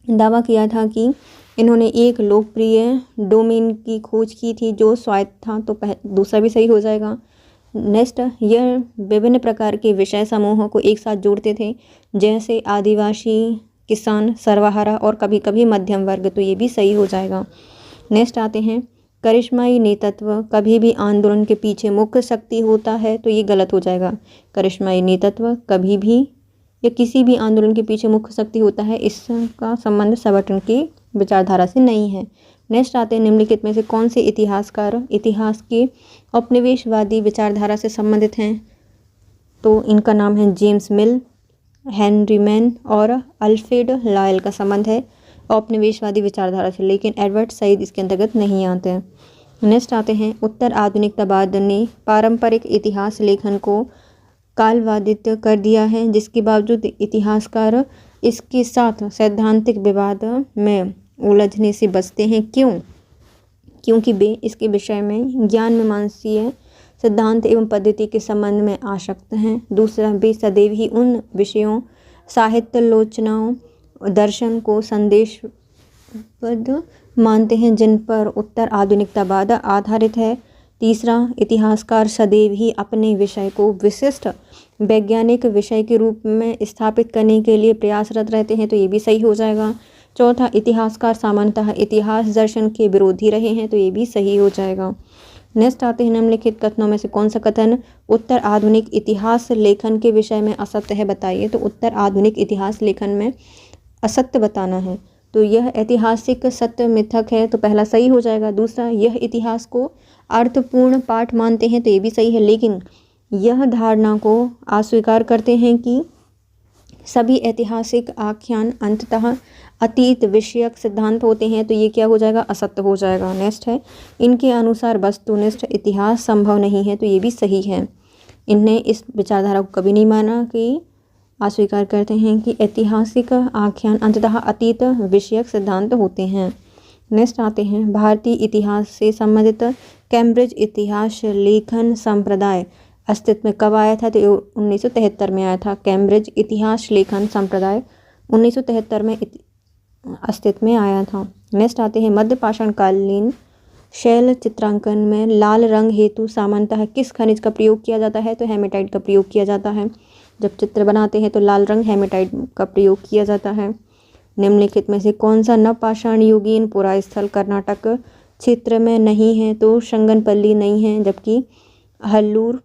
दावा किया था कि इन्होंने एक लोकप्रिय डोमेन की खोज की थी जो स्वायत्त था, तो दूसरा भी सही हो जाएगा। नेक्स्ट, यह विभिन्न प्रकार के विषय समूहों को एक साथ जोड़ते थे, जैसे आदिवासी, किसान, सर्वहारा और कभी कभी मध्यम वर्ग, तो ये भी सही हो जाएगा। नेक्स्ट आते हैं, करिश्माई नेतृत्व कभी भी आंदोलन के पीछे मुख्य शक्ति होता है, तो ये गलत हो जाएगा। करिश्माई नेतृत्व कभी भी या किसी भी आंदोलन के पीछे मुख्य शक्ति होता है, इसका संबंध सवर्टन की विचारधारा से नहीं है। नेक्स्ट आते हैं, निम्नलिखित में से कौन से इतिहासकार इतिहास के औपनिवेशवादी विचारधारा से संबंधित हैं? तो इनका नाम है जेम्स मिल, हेनरी मैन और अल्फ्रेड लायल का संबंध है औपनिवेशवादी विचारधारा से, लेकिन एडवर्ड सईद इसके अंतर्गत नहीं आते हैं। नेक्स्ट आते हैं, उत्तर आधुनिकतावाद ने पारंपरिक इतिहास लेखन को कालबाधित कर दिया है, जिसके बावजूद इतिहासकार इसके साथ सैद्धांतिक विवाद में उलझने से बचते हैं। क्यों? क्योंकि वे इसके विषय में ज्ञान मीमांसीय सिद्धांत एवं पद्धति के संबंध में आसक्त हैं। दूसरा, वे सदैव ही उन विषयों, साहित्यालोचनाओं, दर्शन को संदेशबद्ध मानते हैं जिन पर उत्तर आधुनिकतावाद आधारित है। तीसरा, इतिहासकार सदैव ही अपने विषय को विशिष्ट वैज्ञानिक विषय के रूप में स्थापित करने के लिए प्रयासरत रहते हैं, तो ये भी सही हो जाएगा। चौथा, इतिहासकार सामान्यतः इतिहास दर्शन के विरोधी रहे हैं, तो ये भी सही हो जाएगा। नेक्स्ट आते हैं, निम्नलिखित कथनों में से कौन सा कथन उत्तर आधुनिक इतिहास लेखन के विषय में असत्य है? बताइए। तो उत्तर आधुनिक इतिहास लेखन में असत्य बताना है, तो यह ऐतिहासिक सत्य मिथक है, तो पहला सही हो जाएगा। दूसरा, यह इतिहास को अर्थपूर्ण पाठ मानते हैं, तो ये भी सही है, लेकिन यह धारणा को अस्वीकार करते हैं कि सभी ऐतिहासिक आख्यान अंततः अतीत विषयक सिद्धांत होते हैं, तो ये क्या हो जाएगा, असत्य हो जाएगा। नेक्स्ट है, इनके अनुसार वस्तुनिष्ठ इतिहास संभव नहीं है, तो ये भी सही है। इनने इस विचारधारा को कभी नहीं माना कि अस्वीकार करते हैं कि ऐतिहासिक आख्यान अंततः अतीत विषयक सिद्धांत होते हैं। नेक्स्ट आते हैं, भारतीय इतिहास से संबंधित कैम्ब्रिज इतिहास लेखन संप्रदाय अस्तित्व में कब आया था, तो 1973 में आया था। कैम्ब्रिज इतिहास लेखन संप्रदाय 1973 में अस्तित्व में आया था। नेक्स्ट आते हैं, मध्य पाषाणकालीन शैल चित्रांकन में लाल रंग हेतु सामान्यतः किस खनिज का प्रयोग किया जाता है, तो हेमेटाइट का प्रयोग किया जाता है। जब चित्र बनाते हैं तो लाल रंग हेमेटाइट का प्रयोग किया जाता है। निम्नलिखित में से कौन सा नवपाषाण युगीन पुरास्थल कर्नाटक क्षेत्र में नहीं है, तो शंगनपल्ली नहीं है, जबकि हल्लूर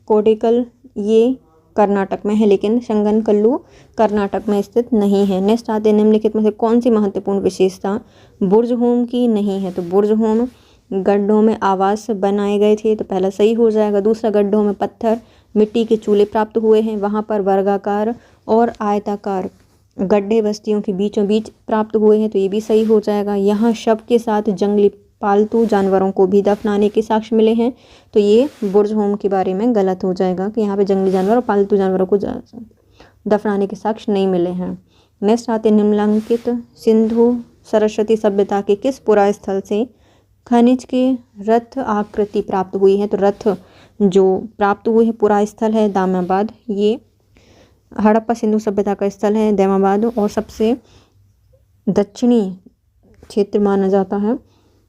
कोडेकल ये कर्नाटक में है, लेकिन शंगनकल्लू कर्नाटक में स्थित नहीं है। नेक्स्ट आते हैं, निम्नलिखित में से कौन सी महत्वपूर्ण विशेषता बुर्ज होम की नहीं है, तो बुर्ज होम गड्ढों में आवास बनाए गए थे, तो पहला सही हो जाएगा। दूसरा, गड्ढों में पत्थर मिट्टी के चूल्हे प्राप्त हुए हैं, वहाँ पर वर्गाकार और आयताकार गड्ढे बस्तियों के बीचों बीच प्राप्त हुए हैं, तो ये भी सही हो जाएगा। यहाँ शव के साथ जंगली पालतू जानवरों को भी दफनाने के साक्ष्य मिले हैं, तो ये बुर्ज होम के बारे में गलत हो जाएगा कि यहाँ पे जंगली जानवर और पालतू जानवरों को दफनाने के साक्ष्य नहीं मिले हैं। नेक्स्ट आते, निम्नलिखित सिंधु सरस्वती सभ्यता के किस पुरास्थल से खनिज के रथ आकृति प्राप्त हुई है, तो रथ जो प्राप्त हुए है पुरास्थल है दामाबाद, ये हड़प्पा सिंधु सभ्यता का स्थल है दामाबाद, और सबसे दक्षिणी क्षेत्र माना जाता है।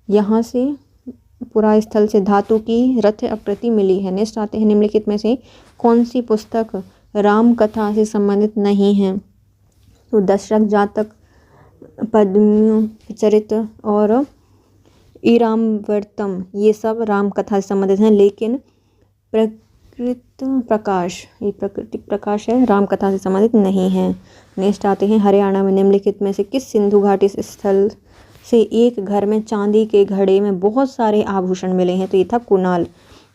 यहाँ से पुरास्थल से धातु की रथ आकृति मिली है। नेक्स्ट आते हैं, निम्नलिखित में से कौन सी पुस्तक राम कथा से संबंधित नहीं है, तो दशरथ जातक, पद्म चरित और इरामवर्तम ये सब राम कथा से संबंधित हैं, लेकिन प्राकृतिक प्रकाश है राम कथा से संबंधित नहीं है। नेक्स्ट आते हैं, हरियाणा में निम्नलिखित में से किस सिंधु घाटी स्थल से एक घर में चांदी के घड़े में बहुत सारे आभूषण मिले हैं, तो ये था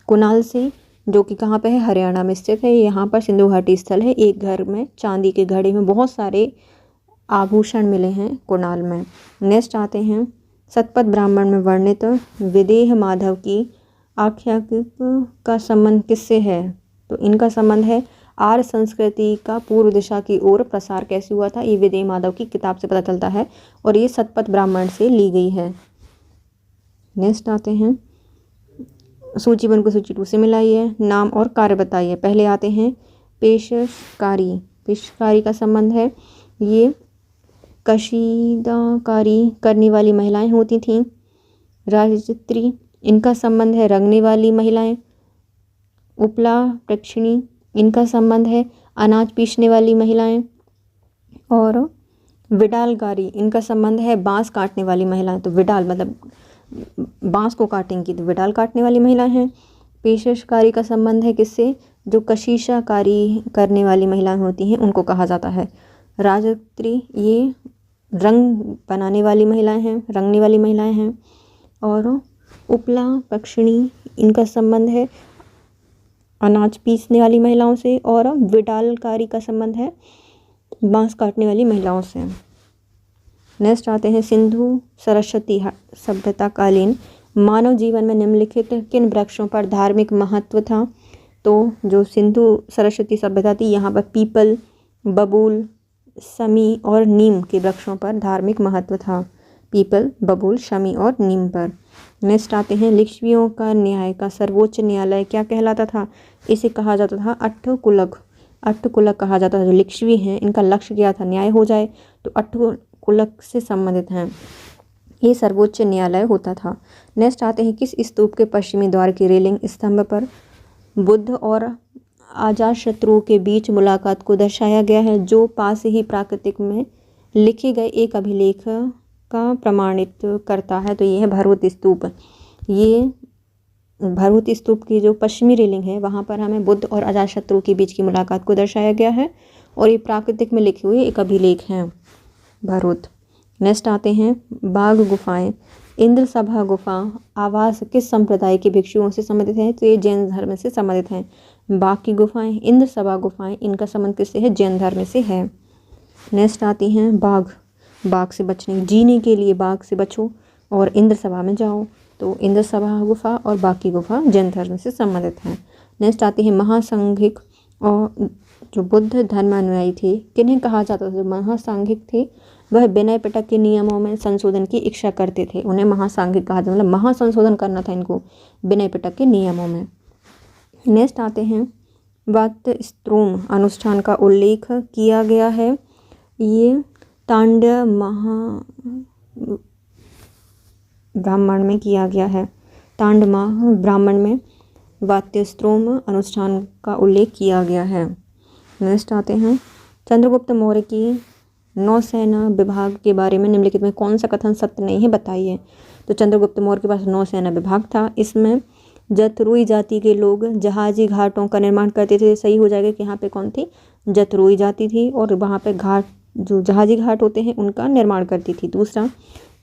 कुनाल से, जो कि कहाँ पे है, हरियाणा में स्थित है। यहाँ पर सिंधु घाटी स्थल है, एक घर में चांदी के घड़े में बहुत सारे आभूषण मिले हैं कुनाल में। नेक्स्ट आते हैं, सतपथ ब्राह्मण में वर्णित विदेह माधव की आख्या का संबंध किससे है, तो इनका संबंध है आर्य संस्कृति का पूर्व दिशा की ओर प्रसार कैसे हुआ था, ये विदेह माधव की किताब से पता चलता है, और ये सतपथ ब्राह्मण से ली गई है। नेक्स्ट आते हैं, सूची 1 को सूची 2 से मिलाइए, नाम और कार्य बताइए। पहले आते हैं पेशकारी का संबंध है, ये कशीदाकारी करने वाली महिलाएं होती थीं। राजचित्री, इनका संबंध है रंगने वाली महिलाएं। उपला प्रेक्षिणी, इनका संबंध है अनाज पीसने वाली महिलाएं। और विडालगारी, इनका संबंध है बांस काटने वाली महिलाएं, तो विडाल मतलब बांस को काटेंगी, तो विडाल काटने वाली महिलाएं हैं। पेशकारी का संबंध है किससे, जो कशीशाकारी करने वाली महिलाएं होती हैं उनको कहा जाता है। राजत्री, ये रंग बनाने वाली महिलाएं हैं, रंगने वाली महिलाएं हैं। और उपला पक्षिणी, इनका संबंध है अनाज पीसने वाली महिलाओं से। और विडालकारी का संबंध है बांस काटने वाली महिलाओं से। नेक्स्ट आते हैं, सिंधु सरस्वती सभ्यता कालीन मानव जीवन में निम्नलिखित किन वृक्षों पर धार्मिक महत्व था, तो जो सिंधु सरस्वती सभ्यता थी यहाँ पर पीपल, बबूल, शमी और नीम के वृक्षों पर धार्मिक महत्व था, पीपल, बबूल, शमी और नीम पर। नेक्स्ट आते हैं, लिच्छवियों का न्याय का सर्वोच्च न्यायालय क्या कहलाता था, इसे कहा जाता था अट्ठकुलक कहा जाता था। जो लिच्छवी हैं इनका लक्ष्य क्या था, न्याय हो जाए, तो अट्ठकुलक से संबंधित हैं, ये सर्वोच्च न्यायालय होता था। नेक्स्ट आते हैं, किस स्तूप के पश्चिमी द्वार की रेलिंग स्तंभ पर बुद्ध और अजातशत्रु के बीच मुलाकात को दर्शाया गया है, जो पास ही प्राकृतिक में लिखे गए एक अभिलेख का प्रमाणित करता है, तो ये है भरहुत स्तूप। ये भरहुत स्तूप की जो पश्चिमी रेलिंग है वहाँ पर हमें बुद्ध और अजातशत्रु के बीच की मुलाकात को दर्शाया गया है, और ये प्राकृतिक में लिखे हुए एक अभिलेख हैं। भरूच। नेक्स्ट आते हैं बाघ गुफाएं। इंद्र सभा गुफा आवास किस संप्रदाय के भिक्षुओं से संबंधित है? तो ये जैन धर्म से संबंधित हैं। बाघ की गुफाएं, इंद्र सभा गुफाएं, इनका संबंध किससे है? जैन धर्म से है। नेक्स्ट आती हैं बाघ। बाघ से बचने, जीने के लिए बाघ से बचो और इंद्र सभा में जाओ। तो इंद्र सभा गुफा और बाघ की गुफा जैन धर्म से संबंधित हैं। नेक्स्ट आती है महासांघिक। और जो बुद्ध धर्मानुयायी थे, किन्हें कहा जाता था? महासांघिक थे। वह विनय पिटक के नियमों में संशोधन की इच्छा करते थे। उन्हें महासांघिक कहा जाता, मतलब महासंशोधन करना था इनको विनय पिटक के नियमों में। नेक्स्ट आते हैं वातस्त्रोम अनुष्ठान का उल्लेख किया गया है। ये तांड्य ब्राह्मण में किया गया है। तांडमा ब्राह्मण में वातस्त्रोम अनुष्ठान का उल्लेख किया गया है। नेक्स्ट आते हैं चंद्रगुप्त मौर्य की नौसेना विभाग के बारे में निम्नलिखित में कौन सा कथन सत्य नहीं है, बताइए। तो चंद्रगुप्त मौर्य के पास नौसेना विभाग था। इसमें जतरोई जाति के लोग जहाजी घाटों का निर्माण करते थे। सही हो जाएगा कि यहाँ पे कौन थी? जतरोई जाति थी और वहाँ पे घाट, जो जहाजी घाट होते हैं, उनका निर्माण करती थी। दूसरा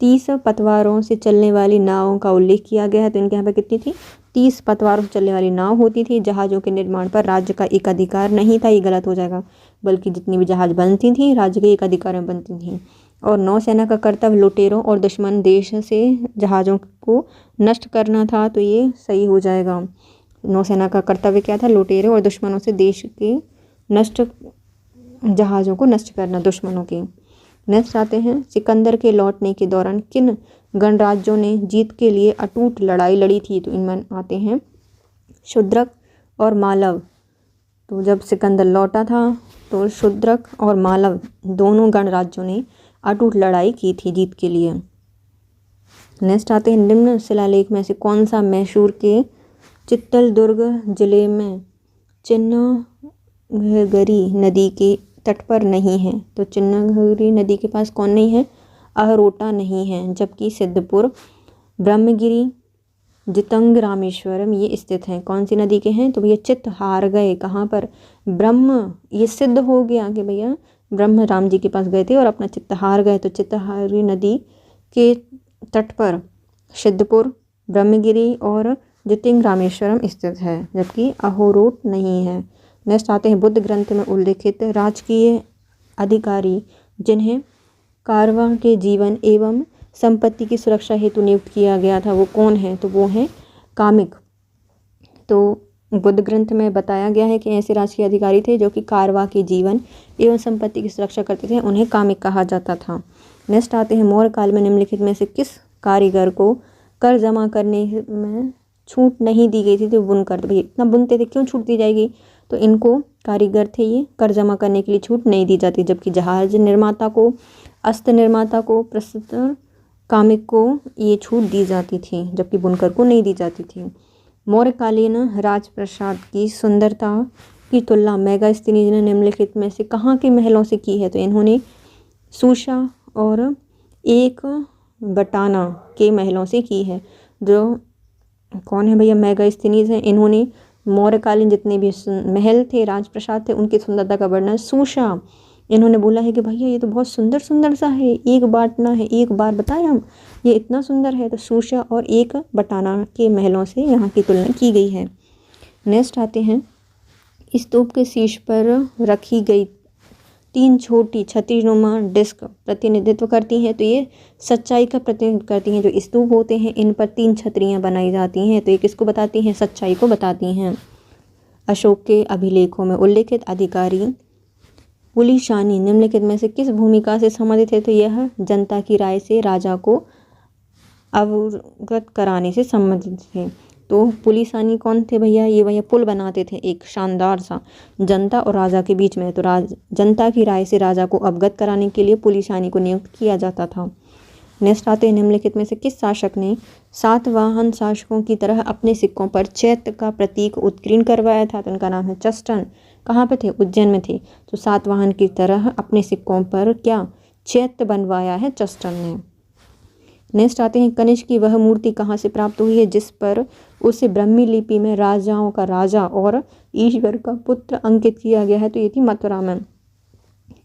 30 पतवारों से चलने वाली नावों का उल्लेख किया गया है। तो इनके यहाँ पे कितनी थी? 30 पतवारों से चलने वाली नाव होती थी। जहाज़ों के निर्माण पर राज्य का एक अधिकार नहीं था, ये गलत हो जाएगा, बल्कि जितनी भी जहाज़ बनती थी राज्य के एक अधिकार में बनती थी। और नौसेना का कर्तव्य लुटेरों और दुश्मन देश से जहाज़ों को नष्ट करना था। तो ये सही हो जाएगा। नौसेना का कर्तव्य क्या था? लुटेरों और दुश्मनों से देश के जहाज़ों को नष्ट करना, दुश्मनों के। नेक्स्ट आते हैं सिकंदर के लौटने के दौरान किन गणराज्यों ने जीत के लिए अटूट लड़ाई लड़ी थी? तो इनमें आते हैं शूद्रक और मालव। तो जब सिकंदर लौटा था तो शूद्रक और मालव दोनों गणराज्यों ने अटूट लड़ाई की थी जीत के लिए। नेक्स्ट आते हैं निम्न शिलालेख में से कौन सा मैसूर के चित्तलदुर्ग जिले में चिन्नगरी नदी के तट पर नहीं है? तो चिन्नगरी नदी के पास कौन नहीं है? अहरोटा नहीं है। जबकि सिद्धपुर, ब्रह्मगिरी, जितंग रामेश्वरम ये स्थित हैं। कौन सी नदी के हैं? तो भैया चित्त हार गए। कहाँ पर? ब्रह्म, ये सिद्ध हो गया कि भैया ब्रह्म राम जी के पास गए थे और अपना चित्त हार गए। तो चित्तहारी नदी के तट पर सिद्धपुर, ब्रह्मगिरी और जितंग रामेश्वरम स्थित है, जबकि अहोरोट नहीं है। नेक्स्ट आते हैं बुद्ध ग्रंथ में उल्लेखित राजकीय अधिकारी जिन्हें कारवां के जीवन एवं संपत्ति की सुरक्षा हेतु नियुक्त किया गया था, वो कौन है? तो वो हैं कामिक। तो बुद्ध ग्रंथ में बताया गया है कि ऐसे राजकीय अधिकारी थे जो कि कारवां के जीवन एवं संपत्ति की सुरक्षा करते थे, उन्हें कामिक कहा जाता था। नेक्स्ट आते हैं मौर्य काल में निम्नलिखित में से किस कारीगर को कर जमा करने में छूट नहीं दी गई थी? तो बुनकर। तो भैया इतना बुनते थे, क्यों छूट दी जाएगी? तो इनको कारीगर थे, ये कर जमा करने के लिए छूट नहीं दी जाती। जबकि जहाज निर्माता को, अस्त्र निर्माता को, प्रस्तुत कामिक को ये छूट दी जाती थी, जबकि बुनकर को नहीं दी जाती थी। मौर्यकालीन राजप्रासाद की सुंदरता की तुलना मेगास्थनीज ने निम्नलिखित में से कहाँ के महलों से की है? तो इन्होंने सूशा और एक बटाना के महलों से की है। जो कौन है भैया? मेगास्थनीज हैं। इन्होंने मौर्यकालीन जितने भी महल थे, राजप्रासाद थे, उनकी सुंदरता का वर्णन सूशा, इन्होंने बोला है कि भैया ये तो बहुत सुंदर सुंदर सा है, एक बाटना है, एक बार बताएं हम, ये इतना सुंदर है। तो सूशा और एक बटाना के महलों से यहाँ की तुलना की गई है। नेक्स्ट आते हैं स्तूप के शीर्ष पर रखी गई 3 छोटी छतरीनुमा डिस्क प्रतिनिधित्व करती हैं। तो ये सच्चाई का प्रतिनिधित्व करती हैं। जो स्तूप होते हैं इन पर 3 छतरियाँ बनाई जाती हैं, तो ये किसको बताती हैं? सच्चाई को बताती हैं। अशोक के अभिलेखों में उल्लेखित अधिकारी पुलिसानी निम्नलिखित में से किस भूमिका से संबंधित है? तो यह जनता की राय से राजा को अवगत कराने से संबंधित थे। तो पुलिसानी कौन थे भैया? ये भैया पुल बनाते थे एक शानदार सा जनता और राजा के बीच में। तो जनता की राय से राजा को अवगत कराने के लिए पुलिसानी को नियुक्त किया जाता था। नेक्स्ट आते हैं निम्नलिखित में से किस शासक ने सातवाहन शासकों की तरह अपने सिक्कों पर चैत्य का प्रतीक उत्कीर्ण करवाया था? तो उनका नाम है चस्टन। कहाँ पे थे? उज्जैन में थे। तो सातवाहन की तरह अपने सिक्कों पर क्या चैत्य बनवाया है चस्टन ने। नेक्स्ट आते हैं कनिष्क की वह मूर्ति कहाँ से प्राप्त हुई है जिस पर उसे ब्राह्मी लिपि में राजाओं का राजा और ईश्वर का पुत्र अंकित किया गया है? तो ये थी मथुरा में।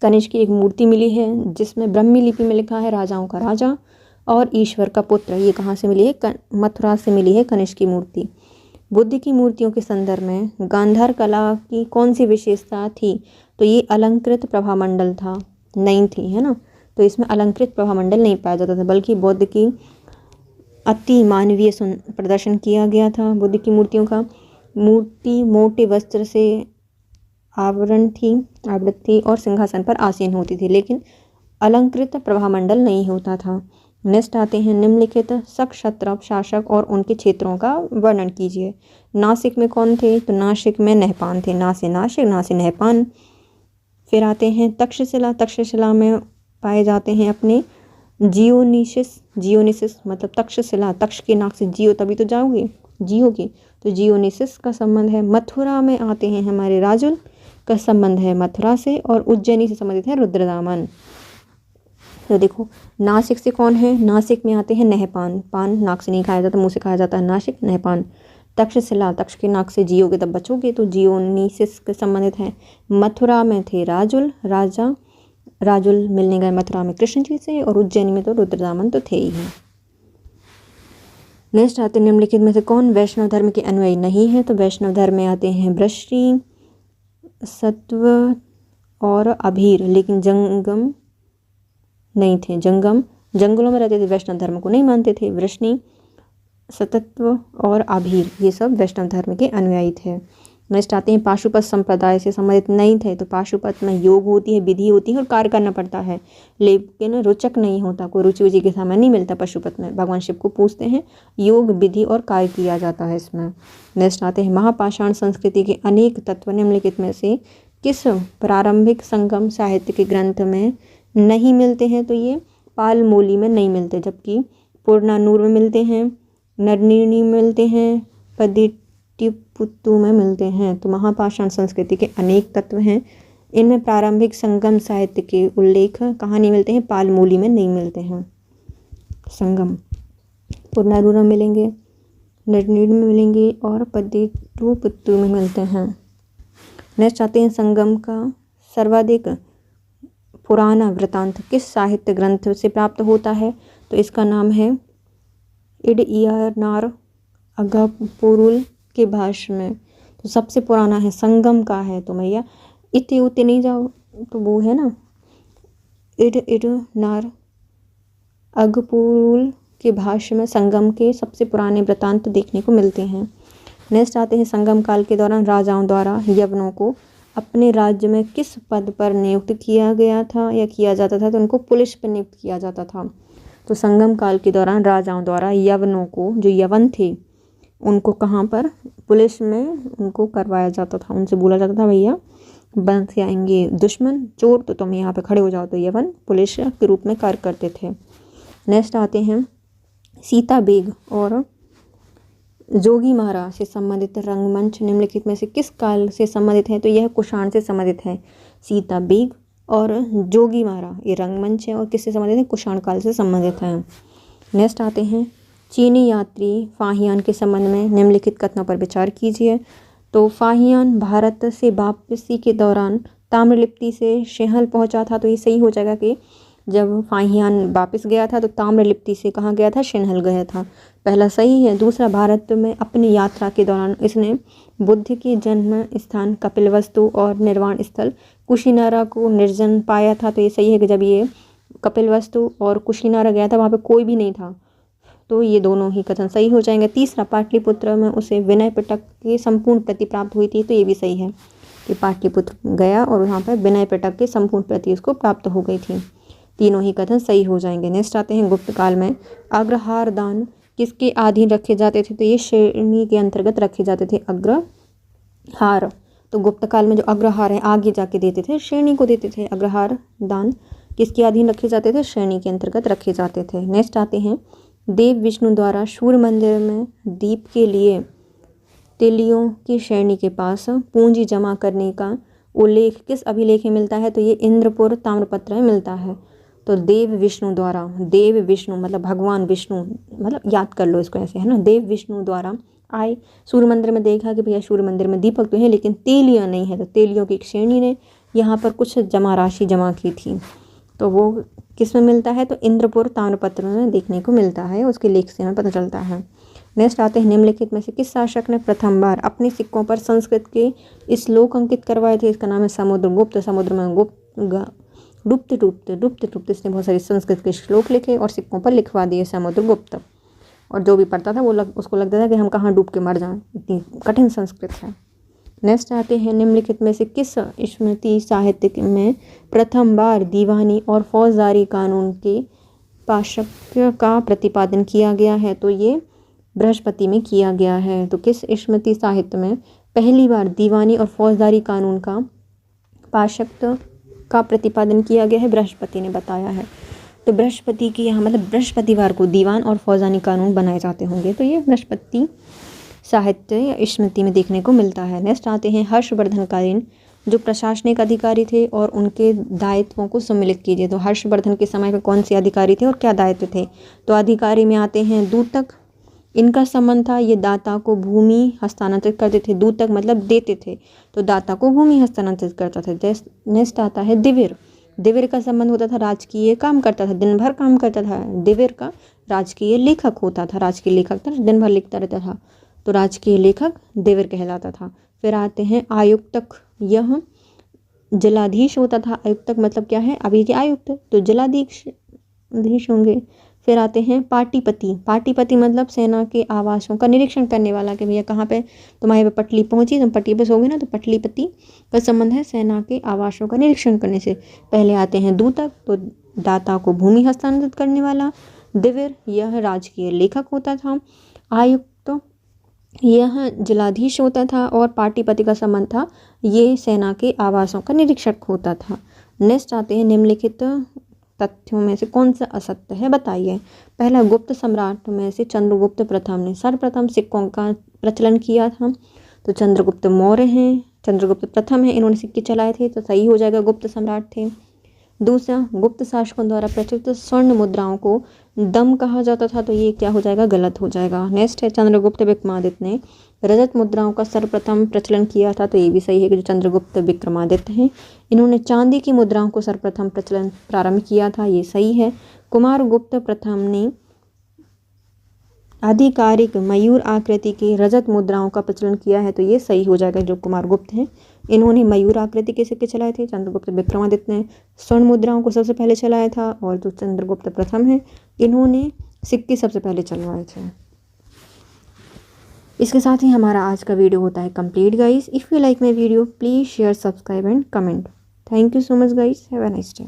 कनिष्क की एक मूर्ति मिली है जिसमें ब्राह्मी लिपि में लिखा है राजाओं का राजा और ईश्वर का पुत्र। ये कहाँ से मिली है? मथुरा से मिली है कनिष्क की मूर्ति। बुद्ध की मूर्तियों के संदर्भ में गांधार कला की कौन सी विशेषता थी? तो ये अलंकृत प्रभामंडल था, नहीं थी, है ना। तो इसमें अलंकृत प्रभामंडल नहीं पाया जाता था, बल्कि बुद्ध की अति मानवीय प्रदर्शन किया गया था। बुद्ध की मूर्तियों का मूर्ति मोटे वस्त्र से आवृत थी और सिंहासन पर आसीन होती थी, लेकिन अलंकृत प्रभामंडल नहीं होता था। नेक्स्ट आते हैं, निम्नलिखित क्षत्रप शासक और उनके क्षेत्रों का वर्णन कीजिए। नासिक में कौन थे? तो नासिक में नहपान थे। ना से नासिक, ना से नहपान। फिर आते हैं तक्षशिला। तक्षशिला में पाए जाते हैं अपने जियोनिसिस मतलब तक्षशिला, तक्ष के नाक से जियो तभी तो जाओगे, जियोगे, तो जियोनिसिस का संबंध है। मथुरा में आते हैं हमारे राजुल का संबंध है मथुरा से, और उज्जैनी से संबंधित है रुद्रदामन। तो देखो नासिक से कौन है? नासिक में आते हैं नहपान। पान नाक से नहीं खाया जाता, मुंह से खाया जाता है। नासिक नहपान। तक्षशिला, तक्ष के नाक से जियोगे तब बचोगे, तो जियोनिसिस के संबंधित है। मथुरा में थे राजुल, राजा राजुल मिलने गए मथुरा में कृष्ण जी से, और उज्जैनी में तो रुद्रदामन तो थे ही हैं। नेक्स्ट आते हैं, निम्नलिखित में से कौन वैष्णव धर्म के अनुयायी नहीं है? तो वैष्णव धर्म में आते हैं वृष्णि, सत्व और अभीर, लेकिन जंगम नहीं थे। जंगलों में रहते थे, वैष्णव धर्म को नहीं मानते थे। वृष्णि, सतत्व और अभीर ये सब वैष्णव धर्म के अनुयायी थे। नेक्स्ट आते हैं, पाशुपत संप्रदाय से संबंधित नहीं थे। तो पाशुपत में योग होती है, विधि होती है और कार्य करना पड़ता है, लेकिन रोचक नहीं होता, कोई रुचि के सामान नहीं मिलता पाशुपत में। भगवान शिव को पूछते हैं, योग विधि और कार्य किया जाता है इसमें। नेक्स्ट आते हैं, महापाषाण संस्कृति के अनेक तत्व निम्नलिखित में से किस प्रारंभिक संगम साहित्य के ग्रंथ में नहीं मिलते हैं? तो ये पालमोली में नहीं मिलते, जबकि पुरनानूर में मिलते हैं, नरनीनी में मिलते हैं, पदिटिपुत्तु में मिलते हैं। तो महापाषाण संस्कृति के अनेक तत्व हैं, इनमें प्रारंभिक संगम साहित्य के उल्लेख कहाँ नहीं मिलते हैं? पालमोली में नहीं मिलते हैं। संगम पुरनानूर में मिलेंगे, नरनीनी में मिलेंगे और पदिटिपुत्तु में मिलते हैं। नेक्स्ट आते हैं, संगम का सर्वाधिक पुराना वृतांत किस साहित्य ग्रंथ से प्राप्त होता है? तो इसका नाम है इडइयानार अगापुरुल के भाष्य में। तो सबसे पुराना है संगम का है, तो भैया इतने उतने नहीं जाओ, तो वो है ना इडनार अगपुरुल के भाष्य में संगम के सबसे पुराने वृतांत देखने को मिलते हैं। नेक्स्ट आते हैं, संगम काल के दौरान राजाओं द्वारा यवनों को अपने राज्य में किस पद पर नियुक्त किया गया था या किया जाता था? तो उनको पुलिस पर नियुक्त किया जाता था। तो संगम काल के दौरान राजाओं द्वारा यवनों को, जो यवन थे, उनको कहाँ पर? पुलिस में उनको करवाया जाता था। उनसे बोला जाता था, भैया बन से आएंगे दुश्मन चोर, तो तुम यहाँ पे खड़े हो जाओ। तो यवन पुलिस के रूप में कार्य करते थे। नेक्स्ट आते हैं, सीता बेग और जोगी महाराज से संबंधित रंगमंच निम्नलिखित में से किस काल से संबंधित है? तो यह कुषाण से संबंधित है। सीता बेग और जोगी महाराज ये रंगमंच है और किससे संबंधित है? कुषाण काल से संबंधित है। नेक्स्ट आते हैं, चीनी यात्री फाहियान के संबंध में निम्नलिखित कथनों पर विचार कीजिए। तो फाहियान भारत से वापसी के दौरान ताम्रलिप्ति से सिंहल पहुंचा था। तो ये सही हो जाएगा कि जब फाहियान वापस गया था तो ताम्रलिप्ति से कहाँ गया था? सिंहल गया था। पहला सही है। दूसरा, भारत में अपनी यात्रा के दौरान इसने बुद्ध के जन्म स्थान कपिलवस्तु और निर्वाण स्थल कुशीनारा को निर्जन पाया था। तो ये सही है कि जब ये कपिलवस्तु और कुशीनारा गया था वहाँ पे कोई भी नहीं था। तो ये दोनों ही कथन सही हो जाएंगे। तीसरा, पाटलिपुत्र में उसे विनय पिटक की संपूर्ण प्रति प्राप्त हुई थी। तो ये भी सही है कि पाटलिपुत्र गया और वहाँ पर विनय पिटक की संपूर्ण प्रति उसको प्राप्त हो गई थी। तीनों ही कथन सही हो जाएंगे। नेक्स्ट आते हैं, गुप्त काल में अग्रहार दान किसके अधीन रखे जाते थे? तो ये श्रेणी के अंतर्गत रखे जाते थे अग्रहार। तो गुप्त काल में जो अग्रहार है आगे जाके देते थे, श्रेणी को देते थे। अग्रहार दान किसके अधीन रखे जाते थे? श्रेणी के अंतर्गत रखे जाते थे। नेक्स्ट आते हैं, देव विष्णु द्वारा सूर्य मंदिर में दीप के लिए तेलियों की श्रेणी के पास पूंजी जमा करने का उल्लेख किस अभिलेख में मिलता है? तो ये इंद्रपुर ताम्रपत्र में मिलता है। तो देव विष्णु द्वारा, देव विष्णु मतलब भगवान विष्णु, मतलब याद कर लो इसको ऐसे, है ना। देव विष्णु द्वारा आए सूर्य मंदिर में, देखा कि भैया सूर्य मंदिर में दीपक तो है लेकिन तेलियां नहीं है, तो तेलियों की एक श्रेणी ने यहाँ पर कुछ जमा राशि जमा की थी, तो वो किस में मिलता है, तो इंद्रपुर ताम्रपत्र में देखने को मिलता है, उसके लेख से हमें पता चलता है। नेक्स्ट आते हैं, निम्नलिखित में से किस शासक ने प्रथम बार अपने सिक्कों पर संस्कृत के श्लोक अंकित करवाए थे। इसका नाम है समुद्रगुप्त। समुद्र में डूबते डूबते इसने बहुत सारे संस्कृत के श्लोक लिखे और सिक्कों पर लिखवा दिए, समुद्रगुप्त। और जो भी पढ़ता था वो उसको लगता था कि हम कहाँ डूब के मर जाएं, इतनी कठिन संस्कृत है। नेक्स्ट आते हैं, निम्नलिखित में से किस स्मृति साहित्य में प्रथम बार दीवानी और फौजदारी कानून के पाशक्य का प्रतिपादन किया गया है, तो ये बृहस्पति में किया गया है। तो किस स्मृति साहित्य में पहली बार दीवानी और फौजदारी कानून का पाशक्य का प्रतिपादन किया गया है, बृहस्पति ने बताया है। तो बृहस्पति की यहाँ मतलब बृहस्पतिवार को दीवान और फौजदारी कानून बनाए जाते होंगे, तो ये बृहस्पति साहित्य या स्मृति में देखने को मिलता है। नेक्स्ट आते हैं, हर्षवर्धनकालीन जो प्रशासनिक अधिकारी थे और उनके दायित्वों को सम्मिलित कीजिए। तो हर्षवर्धन के समय में कौन से अधिकारी थे और क्या दायित्व थे, तो अधिकारी में आते हैं दूतक। इनका संबंध था, ये दाता को भूमि हस्तांतरित करते थे। दूतक मतलब देते थे, तो दाता को भूमि हस्तांतरित करता था। नेक्स्ट आता है दिविर। दिविर का संबंध होता था, राजकीय काम करता था, दिन भर काम करता था। दिविर का राजकीय लेखक होता था, राजकीय लेखक था, दिन भर लिखता रहता था, तो राजकीय लेखक दिविर कहलाता था। फिर आते हैं आयुक्तक। यह जिलाधीश होता था। आयुक्तक मतलब क्या है, अभी के आयुक्त, तो जिलाधीश होंगे। फिर आते हैं पाटीपति। पाटीपति मतलब सेना के आवासों का निरीक्षण करने वाला, कि भैया कहाँ पे तुम्हारे पे पटली पहुंची, तुम पटली पे सोगे ना, तो पटलीपति का संबंध है सेना के आवासों का निरीक्षण करने से। पहले आते हैं दूतक, तो दाता को भूमि हस्तांतरित करने वाला। दिविर यह राजकीय लेखक होता था। आयुक्त यह जिलाधीश होता था। और पाटीपति का संबंध था, ये सेना के आवासों का निरीक्षक होता था। नेक्स्ट आते हैं, निम्नलिखित तथ्यों में से कौन सा असत्य है, बताइए। पहला, गुप्त सम्राट में से चंद्रगुप्त प्रथम ने सर्वप्रथम सिक्कों का प्रचलन किया था, तो चंद्रगुप्त मौर्य हैं, चंद्रगुप्त प्रथम है, इन्होंने सिक्के चलाए थे, तो सही हो जाएगा, गुप्त सम्राट थे। दूसरा, गुप्त शासकों द्वारा प्रचलित स्वर्ण मुद्राओं को दम कहा जाता था, तो ये क्या हो जाएगा, गलत हो जाएगा। नेक्स्ट है, चंद्रगुप्त विक्रमादित्य ने रजत मुद्राओं का सर्वप्रथम प्रचलन किया था, तो ये भी सही है कि जो चंद्रगुप्त विक्रमादित्य हैं इन्होंने चांदी की मुद्राओं को सर्वप्रथम प्रचलन प्रारंभ किया था, ये सही है। कुमारगुप्त प्रथम ने आधिकारिक मयूर आकृति की रजत मुद्राओं का प्रचलन किया है, तो ये सही हो जाएगा, जो कुमारगुप्त हैं इन्होंने मयूर आकृति के सिक्के चलाए थे। चंद्रगुप्त विक्रमादित्य ने स्वर्ण मुद्राओं को सबसे पहले चलाया था, और जो चंद्रगुप्त प्रथम है इन्होंने सिक्के सबसे पहले चलवाए थे। इसके साथ ही हमारा आज का वीडियो होता है complete guys. If you like my video please share, subscribe and comment. Thank you so much guys, have a nice day.